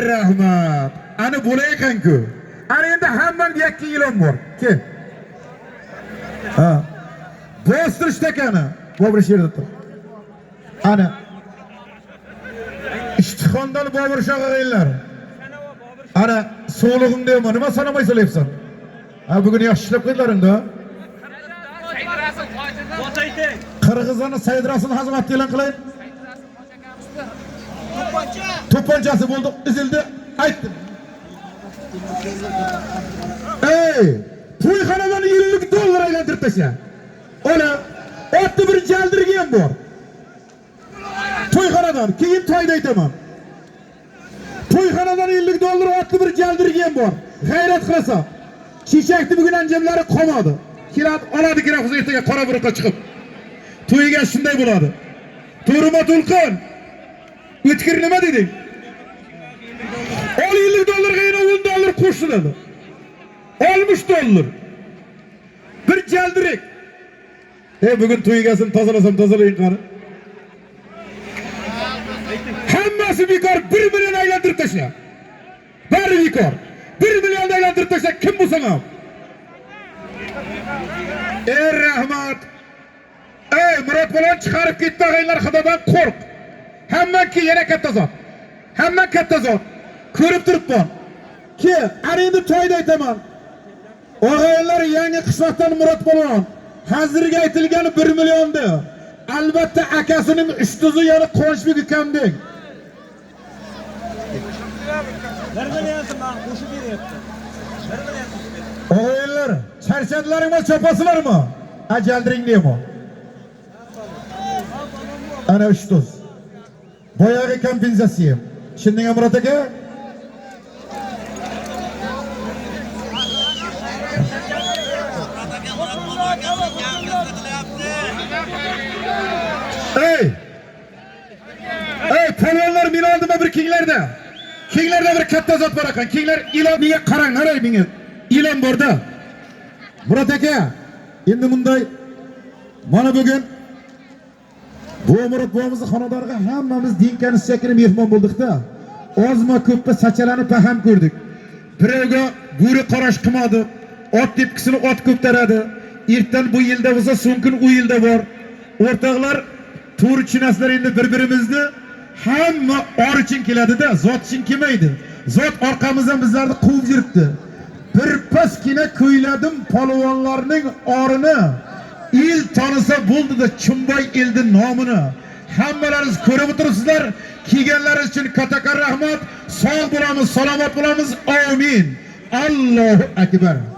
Rahmat. Ana bo'lay ekan-ku. Ana endi hammaning 2 yilom bor. Kel. Ha. Bostirish takani. Bobur Sherzod tur. Ana. Ishtixondan Bobur shog'aylar. Ana so'lig'im deyman, nima sanamay so'layapsan? Ha, bugun yaxshi ishlab qo'ydilaring-da. Qirg'izlarning saydrasini xizmat e'lon qilaylik. To'pponchasi bo'ldi, izildi, aytdim. Ey, to'yxonadan $50 aylantirib tasha. Ona, otni bir jaldirgan bor. To'yxonadan, keyin to'yda aytaman. To'yxonadan $50 otni bir jaldirgan bor. G'ayrat qilasan. Chechakni bugun anjamlari qolmadi. Kirab oladi kirafsiz ertaga qora buruqqa chiqib. To'yiga shunday bo'ladi. To'g'rimi To'lqin? O'tkir nima deding? $50 ga yana $10 qo'shiladi. $60. Bir jaldirik. Bugun to'yigasini tozalasam tozalaying qani. Hammasi bekor, 1 million aylantirib tashla. Bari bekor. 1 million aylantirib tashla, kim bo'lsa ham. Rahmat. Murod bilan chiqarib ketdi ag'aylar, Xudodan qo'rq. Hammanki yana katta zot. Hamman katta zot. Ko'rib turibman. Ki, ana endi to'yda aytaman. Og'aylar yangi qishloqdan Murod bilan hozirga aytilgani 1 millionni. Albatta akasining ushtuzi yana Qonishbek ukamdek. 1 million so'm qo'shib beryapti. 1 million so'm. Og'aylar, charchadlaringmi, chopasizlarmi? Ajaldiring deyman. Ana ushtuz. Boyagi kompensatsiya. Tushundingmi Murod aka? Polvonlar men oldimda bir kenglarda. Kenglarda bir katta zot bor ekan. Kenglar iloniga qarang, qarang menga. Ilon borda. Murod aka, endi bunday mana bugun bu Murod bobomizning xonadoniga hammamiz dinkani sakini mehmon bo'ldik-da. Ozma ko'ppa sachalanib ham ko'rdik. Birovga bo'ri qarash qilmadi. Ot tepkisini ot ko'taradi. Ertan bu yilda bo'lsa, so'ngkin u yilda bor. O'rtoqlar, to'g'ri tushunasizlar, endi bir-birimizni hamma or uchun keladi-da, zot uchun kelmaydi. Zot orqamizdan bizlarni quvib yuribdi. bir paskina kuyladim polvonlarning orini. El tanisa bo'ldi-da Chimboy elning nomini. Hammalaringiz ko'rib o'tiribsizlar. Kelganlaringiz uchun katta rahmat. Sog' bo'lamiz, salomat bo'lamiz. Amin. Allohu akbar.